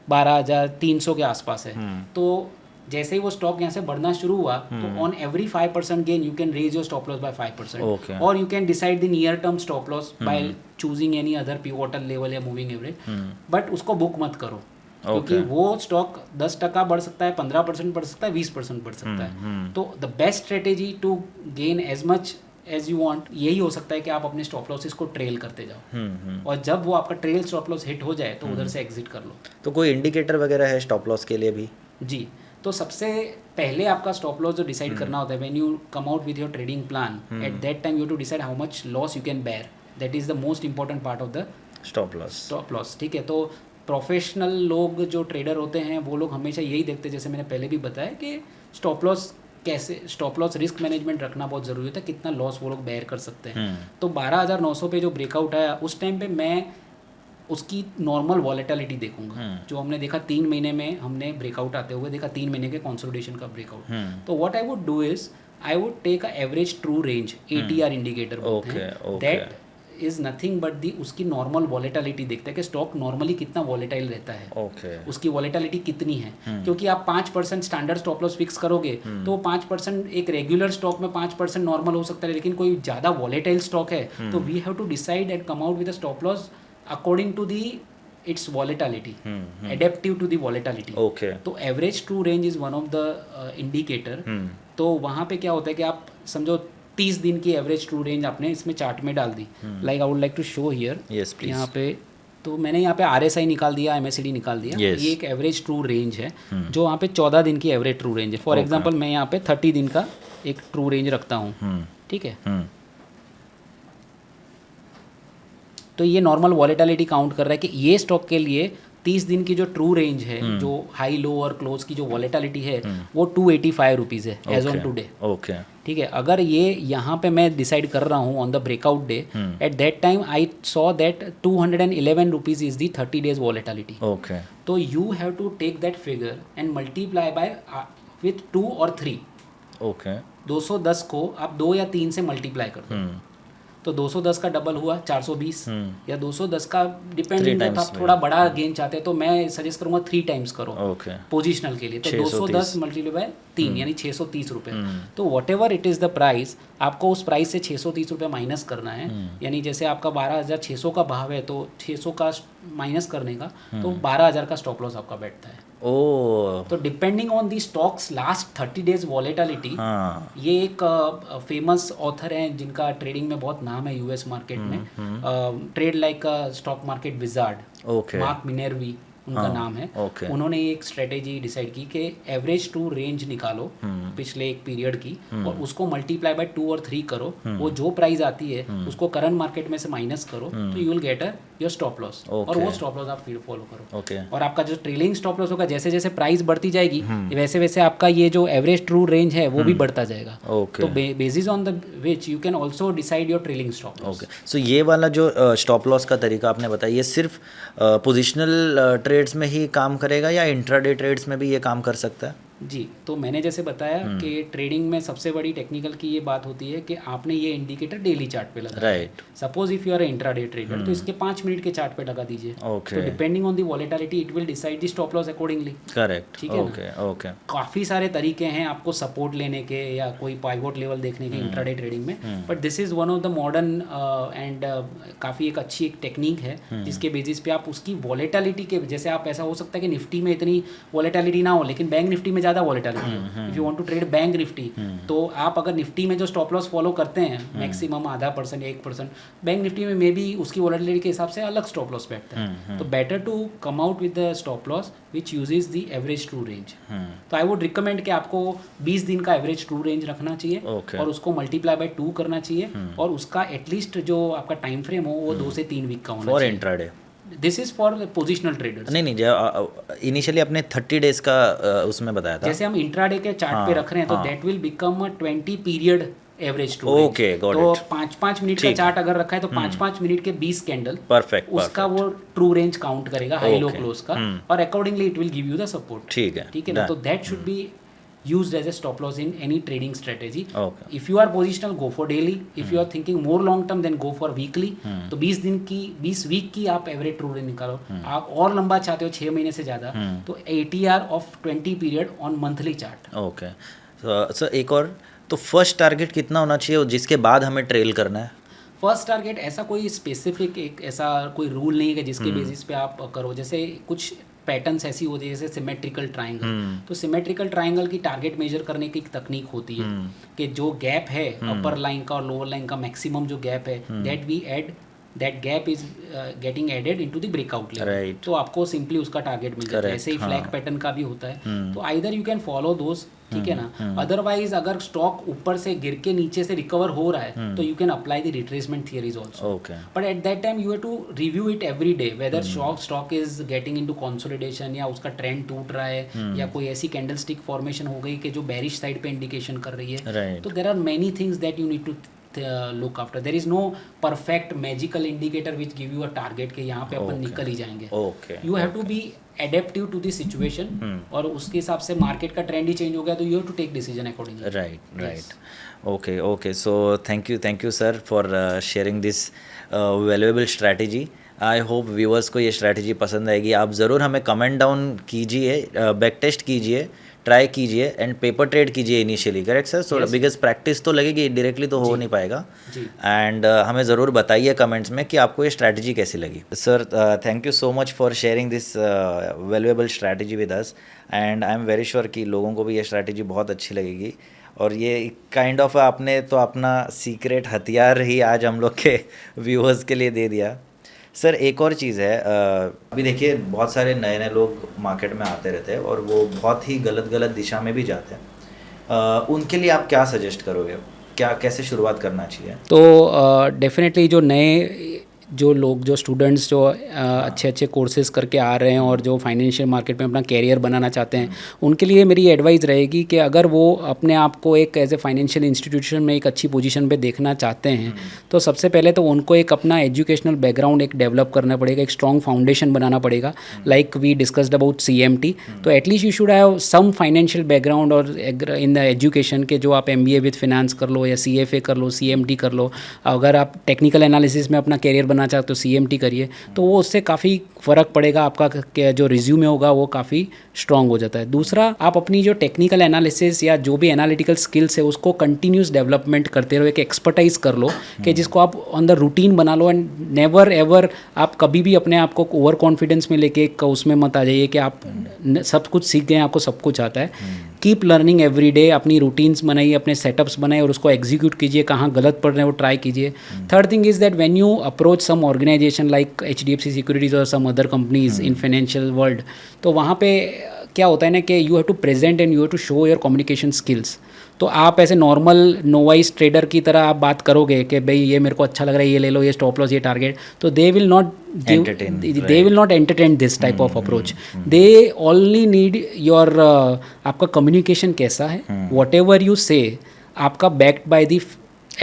12,300 के आसपास है। तो जैसे ही वो स्टॉक यहाँ से बढ़ना शुरू हुआ तो on every 5% gain you can raise your stop loss by 5%, और you can decide the near term stop loss by choosing any other pivotal level या मूविंग एवरेज, बट उसको बुक मत करो क्योंकि वो स्टॉक 10% बढ़ सकता है, 15% बढ़ सकता है, 20% बढ़ सकता है। तो the best strategy to gain as much as you want यही हो सकता है कि आप अपने स्टॉप लॉसेस को ट्रेल करते जाओ, और जब वो आपका ट्रेल स्टॉप लॉस हिट हो जाए तो उधर से एग्जिट कर लो। तो कोई इंडिकेटर वगैरह है स्टॉप लॉस के लिए भी? जी, तो सबसे पहले आपका स्टॉप लॉस जो डिसाइड करना होता है, when you come out with your trading plan, at that time you to decide how much loss you can bear. That is the most important part of the stop loss. ठीक है, तो professional लोग जो trader होते हैं वो लोग हमेशा यही देखते हैं, जैसे मैंने पहले भी बताया कि स्टॉप लॉस कैसे, स्टॉप लॉस रिस्क मैनेजमेंट रखना बहुत ज़रूरी होता है, कितना लॉस वो लोग बेयर कर सकते हैं। तो 12,900 पे जो ब्रेकआउट आया उस टाइम पे मैं उसकी नॉर्मल वॉलेटिलिटी देखूंगा, जो हमने देखा 3 महीने में हमने ब्रेकआउट आते हुए देखा, 3 महीने के कंसोलिडेशन का ब्रेकआउट। तो what I would do is I would take a average true range ATR indicator, that is nothing but the उसकी नॉर्मल वॉलेटिलिटी देखते हैं कि स्टॉक नॉर्मली कितना वॉलेटाइल रहता है, उसकी वॉलेटिलिटी कितनी है। क्योंकि आप 5% स्टैंडर्ड स्टॉप लॉस फिक्स करोगे तो 5% एक रेगुलर स्टॉक में 5% नॉर्मल हो सकता है, लेकिन कोई ज़्यादा वॉलेटाइल स्टॉक है तो we have to decide and come out with a stop loss according to the its volatility, adaptive to the volatility. तो average true range is one of the indicator. तो वहाँ पे क्या होता है कि आप समझो 30 दिन की एवरेज ट्रू रेंज आपने इसमें चार्ट में डाल दी, like I would like to show here यहाँ पे। तो मैंने यहाँ पे RSI निकाल दिया, MACD निकाल दिया, ये एक एवरेज ट्रू रेंज है जो वहाँ पे 14 दिन की एवरेज ट्रू रेंज है। फॉर एग्जांपल मैं यहाँ पे 30 दिन का एक ट्रू रेंज रखता हूँ, ठीक है। तो ये नॉर्मल वॉलेटिलिटी काउंट कर रहा है कि ये स्टॉक के लिए 30 दिन की जो ट्रू रेंज है, जो हाई लो और क्लोज की जो वॉलेटिलिटी है वो 285 रुपीज़ है एज ऑन टुडे। ठीक है, अगर ये यहाँ पे मैं डिसाइड कर रहा हूँ on the breakout day, at that time I saw that 211 rupees is the 30 days volatility. तो you have to take that figure and multiply by with 2 और 3। 210 को आप 2 या 3 से मल्टीप्लाई कर दो, तो 210 का डबल हुआ 420, या 210 का डिपेंडिंग, आप थोड़ा बड़ा गेन चाहते हैं तो मैं सजेस्ट करूंगा 3 टाइम्स करो पोजिशनल के लिए। तो 210 मल्टीप्लाई बाय 3 यानी 630 रुपये। तो what ever it is the price, आपको उस प्राइस से 630 रुपये माइनस करना है। यानी जैसे आपका 12,600 का भाव है तो 600 का माइनस करने का तो 12,000 का स्टॉप लॉस आपका बैठता है। तो depending on the stocks last 30 days volatility, ये एक फेमस ऑथर हैं जिनका ट्रेडिंग में बहुत नाम है US मार्केट में, trade like stock market wizard, Mark Minervini उनका नाम है। उन्होंने एक स्ट्रेटेजी डिसाइड की कि एवरेज ट्रू रेंज निकालो पिछले एक पीरियड की और उसको मल्टीप्लाई बाय 2 और 3 करो, वो जो प्राइस आती है उसको करंट मार्केट में से माइनस करो, तो you will get your stop loss, और वो स्टॉप लॉस आप फिर फॉलो करो। और आपका जो ट्रेलिंग स्टॉप लॉस होगा, जैसे जैसे प्राइस बढ़ती जाएगी वैसे वैसे आपका ये जो एवरेज ट्रू रेंज है वो भी बढ़ता जाएगा। तो basis on the which you can also decide your trailing stop loss. So ये वाला जो स्टॉप लॉस का तरीका आपने बताया, ये सिर्फ पोजिशनल ट्रेड्स में ही काम करेगा या इंट्राडे ट्रेड्स में भी ये काम कर सकता है? जी, तो मैंने जैसे बताया कि ट्रेडिंग में सबसे बड़ी टेक्निकल की ये बात होती है कि आपने ये इंडिकेटर डेली चार्ट पे लगा, right. Suppose if you are intraday trader तो इसके 5 मिनट के चार्ट पे लगा दीजिए। तो depending on the volatility it will decide the stop loss accordingly. Correct, ठीक है। काफ़ी सारे तरीके हैं आपको सपोर्ट लेने के या कोई पाइवोट लेवल देखने के इंट्राडे ट्रेडिंग में, but this is one of the modern and काफ़ी एक अच्छी एक टेक्निक है जिसके बेसिस पे आप उसकी वॉलेटिलिटी के, जैसे आप ऐसा हो सकता है कि निफ्टी में इतनी वॉलेटिलिटी ना हो लेकिन बैंक निफ्टी में ज़्यादा वॉलेटिलिटी हो। If you want to trade bank Nifty, तो आप अगर निफ्टी में जो स्टॉप लॉस फॉलो करते हैं मैक्सिमम 0.5% 1%, बैंक निफ्टी में मे बी उसकी वॉलेटिलिटी के हिसाब से अलग स्टॉप लॉस बैठता है। तो better to come out with the stop loss which uses the average true range. तो आई वुड रिकमेंड कि आपको 20 दिन का एवरेज ट्रू रेंज रखना चाहिए और उसको मल्टीप्लाई बाय 2 करना चाहिए, और उसका एटलीस्ट जो आपका टाइम फ्रेम हो वो 2 से 3 वीक का होना चाहिए। For intraday this is for positional traders. नहीं, इनिशियली आपने 30 डेज का उसमें बताया था, जैसे हम इंट्राडे के चार्ट पे रख रहे हैं तो that will become a 20 period average true Okay, got तो it. 5-5 मिनट का ठीक चार्ट अगर रखा है तो 5-5 मिनट के 20 कैंडल परफेक्ट उसका वो ट्रू रेंज काउंट करेगा हाई लो Okay. क्लोज का और accordingly it will give you the support ठीक है, ठीक है ना done. तो that should be used as a stop loss in any trading strategy. Okay. If you are positional, go for daily. If you are thinking more long term, then go for weekly. तो 20 week की आप average true range निकालो. आप और लंबा चाहते हो 6 महीने से ज़्यादा तो ATR of 20 period on monthly chart. Okay sir एक और तो फर्स्ट टारगेट कितना होना चाहिए और जिसके बाद हमें ट्रेल करना है? फर्स्ट टारगेट ऐसा कोई स्पेसिफिक एक ऐसा कोई रूल नहीं है कि जिसके बेसिस पे आप करो. जैसे कुछ पैटर्न्स ऐसी होती है जैसे सिमेट्रिकल ट्रायंगल. तो सिमेट्रिकल ट्रायंगल की टारगेट मेजर करने की एक तकनीक होती है कि जो गैप है अपर लाइन का और लोअर लाइन का मैक्सिमम जो गैप है that we add that gap is getting added into the breakout level. Right. तो आपको सिंपली उसका टारगेट मिल जाता है. ऐसे ही फ्लैग पैटर्न का भी होता है. तो आइदर यू कैन फॉलो दोस, ठीक है ना. अदरवाइज अगर स्टॉक ऊपर से गिर के नीचे से रिकवर हो रहा है तो you can apply the retracement theories also. Okay but at that time you have to review it every day whether stock is getting into consolidation या उसका ट्रेंड टूट रहा है या कोई ऐसी कैंडल स्टिक फॉर्मेशन हो गई कि जो बेरिश साइड पे इंडिकेशन कर रही है. Right. तो there are many things that you need to look after. There is no perfect magical indicator which give you a target कि यहाँ पे अपन निकल ही जाएंगे. Okay. You have to be adaptive to the situation और उसके हिसाब से मार्केट का ट्रेंड ही चेंज हो गया तो you have to take decision accordingly. Right. Okay. So thank you sir for sharing this valuable strategy. I hope viewers को ये स्ट्रैटेजी पसंद आएगी. आप ज़रूर हमें कमेंट डाउन कीजिए, बैक टेस्ट कीजिए, ट्राई कीजिए एंड पेपर ट्रेड कीजिए initially. Correct sir? So because practice तो लगेगी, डायरेक्टली तो हो नहीं पाएगा. एंड हमें ज़रूर बताइए कमेंट्स में कि आपको ये स्ट्रैटेजी कैसी लगी. Sir thank you so much for sharing this valuable strategy with us and I am very sure कि लोगों को भी ये स्ट्रैटेजी बहुत अच्छी लगेगी. और ये काइंड ऑफ आपने तो अपना सीक्रेट हथियार ही आज हम लोग के व्यूअर्स के लिए दे दिया. सर एक और चीज़ है, अभी देखिए बहुत सारे नए नए लोग मार्केट में आते रहते हैं और वो बहुत ही गलत दिशा में भी जाते हैं. उनके लिए आप क्या सजेस्ट करोगे? क्या कैसे शुरुआत करना चाहिए? तो डेफिनेटली जो नए जो लोग जो स्टूडेंट्स जो अच्छे कोर्सेज करके आ रहे हैं और जो फाइनेंशियल मार्केट में अपना कैरियर बनाना चाहते हैं उनके लिए मेरी एडवाइस रहेगी कि अगर वो अपने आप को एक एज ए फाइनेंशियल इंस्टीट्यूशन में एक अच्छी पोजीशन पे देखना चाहते हैं तो सबसे पहले तो उनको एक अपना एजुकेशनल बैकग्राउंड एक डेवलप करना पड़ेगा, एक स्ट्रॉन्ग फाउंडेशन बनाना पड़ेगा. Like we discussed about CMT. तो at least you should have some financial background और इन द एजुकेशन के जो आप MBA विद फिनांस कर लो या CFA कर लो, CMT कर लो. अगर आप टेक्निकल एनालिसिस में अपना कैरियर बनना चाहते हो CMT करिए तो वो उससे काफ़ी फ़र्क पड़ेगा. आपका जो रिज्यूमे होगा वो काफ़ी स्ट्रॉन्ग हो जाता है. दूसरा, आप अपनी जो टेक्निकल एनालिसिस या जो भी एनालिटिकल स्किल्स है उसको कंटिन्यूस डेवलपमेंट करते रहो, एक एक्सपर्टाइज कर लो कि जिसको आप ऑन द रूटीन बना लो. एंड नेवर एवर आप कभी भी अपने आप को ओवर कॉन्फिडेंस में लेके उसमें मत आ जाइए कि आप सब कुछ सीख गए, आपको सब कुछ आता है. Keep learning every day. अपनी रूटीन्स बनाइए, अपने सेटअप्स बनाइए और उसको एग्जीक्यूट कीजिए. कहाँ गलत पढ़ रहे हैं वो ट्राई कीजिए. Third thing is that when you approach some organization like HDFC securities और some other companies in financial world, तो वहाँ पे क्या होता है ना कि you have to present and you have to show your communication skills. तो आप ऐसे नॉर्मल नोवाइस ट्रेडर की तरह आप बात करोगे कि भाई ये मेरे को अच्छा लग रहा है, ये ले लो, ये स्टॉप लॉस, ये टारगेट, तो they will not entertain this type of approach. They only need your आपका कम्युनिकेशन कैसा है, वॉट एवर यू से आपका बैक्ड बाय द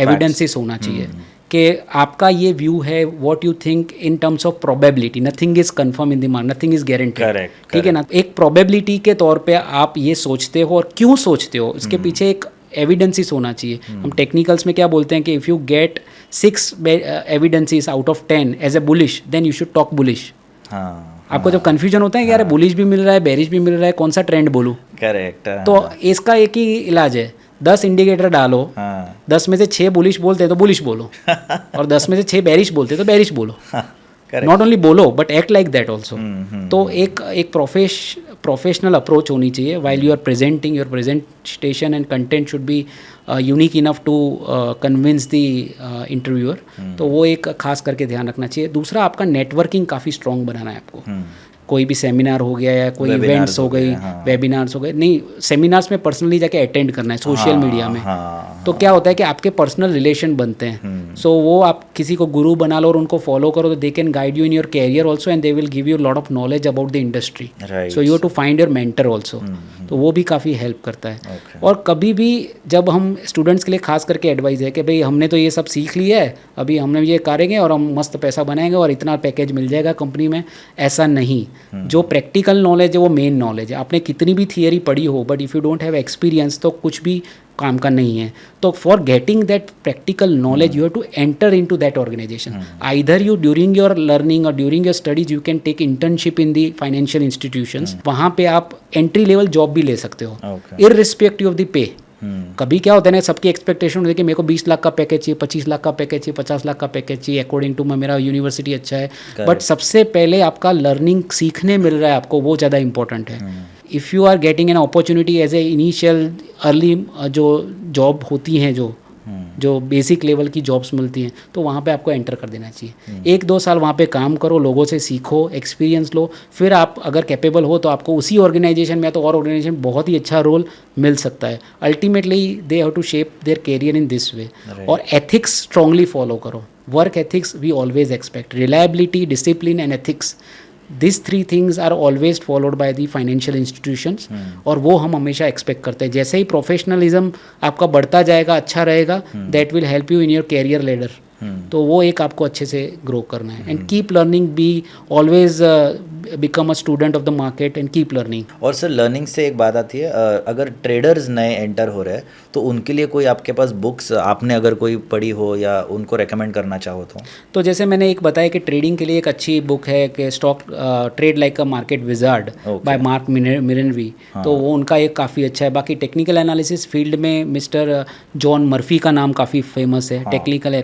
एविडेंसेस होना चाहिए कि आपका ये व्यू है, what you think in terms of probability. Nothing is confirm in the market, nothing is guaranteed. ठीक है ना. एक प्रोबेबिलिटी के तौर पे आप ये सोचते हो और क्यों सोचते हो इसके पीछे एक एविडेंसेस होना चाहिए. हम टेक्निकल्स में क्या बोलते हैं कि if you get 6 evidences out of 10 as a bullish then you should talk bullish. आपको जब कन्फ्यूजन होता है कि यार बुलिश भी मिल रहा है, बेरिश भी मिल रहा है, कौन सा ट्रेंड बोलूँ. करेक्ट. तो इसका एक ही इलाज है, 10 इंडिकेटर डालो. 10 में से 6 बुलिश बोलते तो बुलिश बोलो और 10 में से 6 बेरिश बोलते तो बेरिश बोलो. नॉट ओनली बोलो but act like that also. तो एक प्रोफेशनल अप्रोच होनी चाहिए while you are presenting. Your presentation and content should be unique enough to convince the interviewer. तो वो एक खास करके ध्यान रखना चाहिए. दूसरा, आपका नेटवर्किंग काफ़ी स्ट्रॉन्ग बनाना है आपको. कोई भी सेमिनार हो गया या कोई इवेंट्स हो गई, वेबिनार्स हो गए, नहीं सेमिनार्स में पर्सनली जाके अटेंड करना है सोशल मीडिया में. तो क्या होता है कि आपके पर्सनल रिलेशन बनते हैं. सो वो आप किसी को गुरु बना लो और उनको फॉलो करो तो they can guide you in your career also and they will give you lot of knowledge about the industry. So you have to find your mentor also. तो वो भी काफ़ी हेल्प करता है। Okay. और कभी भी जब हम स्टूडेंट्स के लिए खास करके एडवाइस है कि भाई हमने तो ये सब सीख लिया है, अभी हमने ये करेंगे और हम मस्त पैसा बनाएंगे और इतना पैकेज मिल जाएगा कंपनी में, ऐसा नहीं। जो प्रैक्टिकल नॉलेज है वो मेन नॉलेज है। आपने कितनी भी थियरी पढ़ी हो, but if you don't have experience तो कुछ भी काम का नहीं है। तो for getting that practical knowledge you have to enter into that organization. Either you during your learning और during your studies you can take internship in the financial institutions. वहाँ पे आप एंट्री लेवल जॉब भी ले सकते हो, Okay. Irrespective of the pay. कभी क्या होता है ना, सबकी एक्सपेक्टेशन होती है कि मेरे को 20 लाख का पैकेज चाहिए, 25 लाख का पैकेज चाहिए, 50 लाख का पैकेज चाहिए, अकॉर्डिंग टू मेरा यूनिवर्सिटी अच्छा है। बट सबसे पहले आपका लर्निंग सीखने मिल रहा है आपको, वो ज़्यादा इंपॉर्टेंट है। If you are getting an opportunity as a initial early जो जॉब होती हैं, जो बेसिक लेवल की जॉब्स मिलती हैं, तो वहाँ पे आपको एंटर कर देना चाहिए। 1-2 साल वहाँ पे काम करो, लोगों से सीखो, एक्सपीरियंस लो, फिर आप अगर कैपेबल हो तो आपको उसी ऑर्गेनाइजेशन में या तो और ऑर्गेनाइजेशन बहुत ही अच्छा रोल मिल सकता है। Ultimately they have to shape their career in this way. और एथिक्स स्ट्रांगली फॉलो करो। Work ethics we always expect, reliability, discipline and ethics, this 3 things are always followed by the financial institutions. और वो हम हमेशा expect करते हैं। जैसे ही professionalism आपका बढ़ता जाएगा, अच्छा रहेगा, that will help you in your career ladder. तो वो एक आपको अच्छे से ग्रो करना है। And keep learning, be always become a student of the market and keep learning. और सर लर्निंग से एक बात आती है, अगर ट्रेडर्स नए एंटर हो रहे हैं तो उनके लिए कोई आपके पास बुक्स आपने अगर कोई पढ़ी हो या उनको रेकमेंड करना चाहो तो जैसे मैंने एक बताया कि ट्रेडिंग के लिए एक अच्छी बुक है कि stock trade like a market wizard by Mark Minervini. तो वो उनका एक काफ़ी अच्छा है। बाकी टेक्निकल एनालिसिस फील्ड में मिस्टर जॉन मर्फी का नाम काफ़ी फेमस है। Technical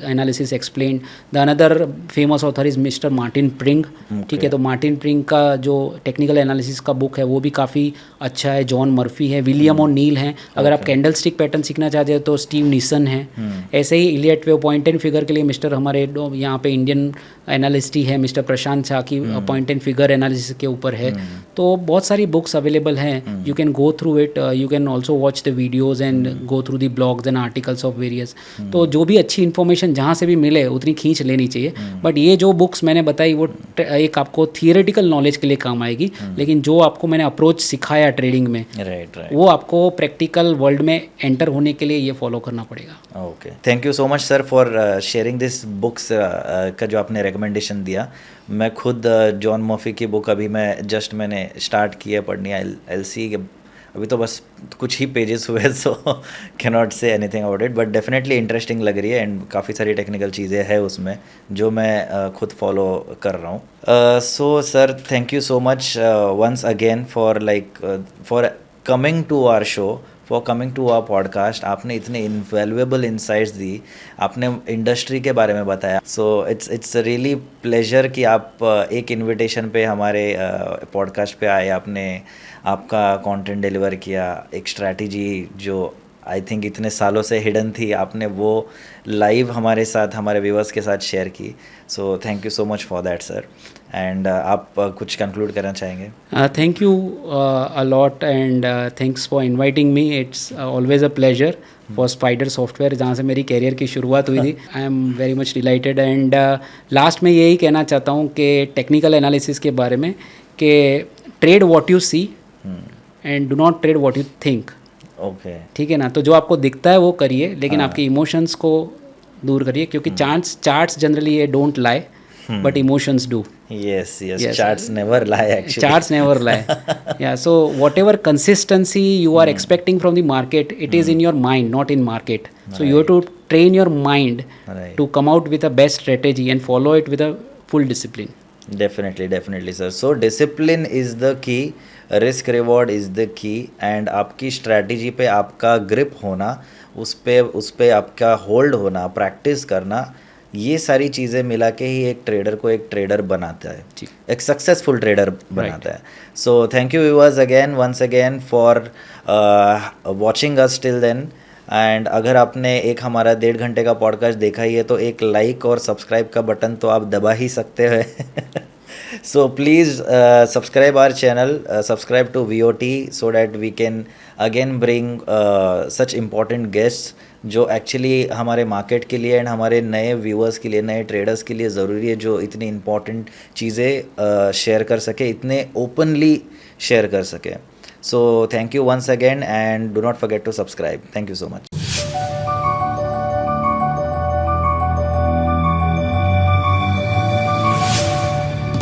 analysis explained. The another famous author is mister Martin Pring. ठीक है, तो मार्टिन प्रिंग का जो टेक्निकल एनालिसिस का बुक है वो भी काफ़ी अच्छा है। जॉन मर्फी है, विलियम और नील हैं। अगर आप कैंडल स्टिक पैटर्न सीखना चाहते हैं तो स्टीव नीसन है। ऐसे ही Elliott wave point and figure के लिए मिस्टर हमारे यहाँ पे इंडियन एनालिस्ट ही है मिस्टर प्रशांत शाह की पॉइंट एंड फिगर एनालिसिस के ऊपर है। तो बहुत सारी बुक्स अवेलेबल हैं, you can go through it, you can also watch the videos and go through the blogs and articles of various. तो जो भी अच्छी इन्फॉर्मेशन जहाँ से भी मिले उतनी खींच लेनी चाहिए। बट ये जो बुक्स मैंने बताई वो एक आपको थियोरेटिकल नॉलेज के लिए काम आएगी, लेकिन जो आपको मैंने अप्रोच सिखाया ट्रेडिंग में, राइट वो आपको प्रैक्टिकल वर्ल्ड में एंटर होने के लिए ये फॉलो करना पड़ेगा। Okay, thank you so much sir for sharing this books का जो आपने रिकमेंडेशन दिया। मैं खुद जॉन मर्फी की बुक अभी मैंने स्टार्ट की है पढ़नी। आई सी अभी तो बस कुछ ही पेजेस हुए, so can not say anything about it, but definitely interesting लग रही है एंड काफ़ी सारी टेक्निकल चीज़ें हैं उसमें जो मैं खुद फॉलो कर रहा हूँ। So sir thank you so much once again for coming to our show, for coming to our podcast. आपने इतने इनवैल्यूएबल इंसाइट्स दी, आपने इंडस्ट्री के बारे में बताया। सो इट्स रियली प्लेजर कि आप एक इनविटेशन पे हमारे पॉडकास्ट पे आए, आपने आपका कंटेंट डिलीवर किया, एक स्ट्रैटेजी जो आई थिंक इतने सालों से हिडन थी, आपने वो लाइव हमारे साथ, हमारे व्यूअर्स के साथ शेयर की। सो thank you so much for that sir. And आप कुछ कंक्लूड करना चाहेंगे? Thank you a lot and thanks for inviting me. It's always a pleasure for spider software, जहाँ से मेरी कैरियर की शुरुआत हुई थी। I am very much dilated. And last में यही कहना चाहता हूँ कि टेक्निकल एनालिसिस के बारे में कि trade what you see and do not trade what you think. Okay, ठीक है ना? तो जो आपको दिखता है वो करिए, लेकिन आपके इमोशंस को दूर करिए, क्योंकि चार्ट्स जनरली ये don't lie but emotions do. yes charts never lie actually. Charts never lie. Yeah, so whatever consistency you are expecting from the market, it is in your mind, not in market. So you have to train your mind to come out with a best strategy and follow it with a full discipline. Definitely sir. So discipline is the key, risk reward is the key, and आपकी strategy पे आपका grip होना, उस पे आपका hold होना, practice करना, ये सारी चीज़ें मिला के ही एक ट्रेडर को एक ट्रेडर बनाता है, एक सक्सेसफुल ट्रेडर बनाता है। So thank you viewers again once again for watching us till then. And अगर आपने एक हमारा 1.5 घंटे का पॉडकास्ट देखा ही है तो एक लाइक और सब्सक्राइब का बटन तो आप दबा ही सकते हैं। So please subscribe our channel, subscribe to VOT so that we can again bring such important guests जो एक्चुअली हमारे मार्केट के लिए एंड हमारे नए व्यूअर्स के लिए, नए ट्रेडर्स के लिए ज़रूरी है, जो इतनी इम्पॉर्टेंट चीज़ें शेयर कर सके, इतने ओपनली शेयर कर सके। So thank you once again and do not forget to subscribe. Thank you so much.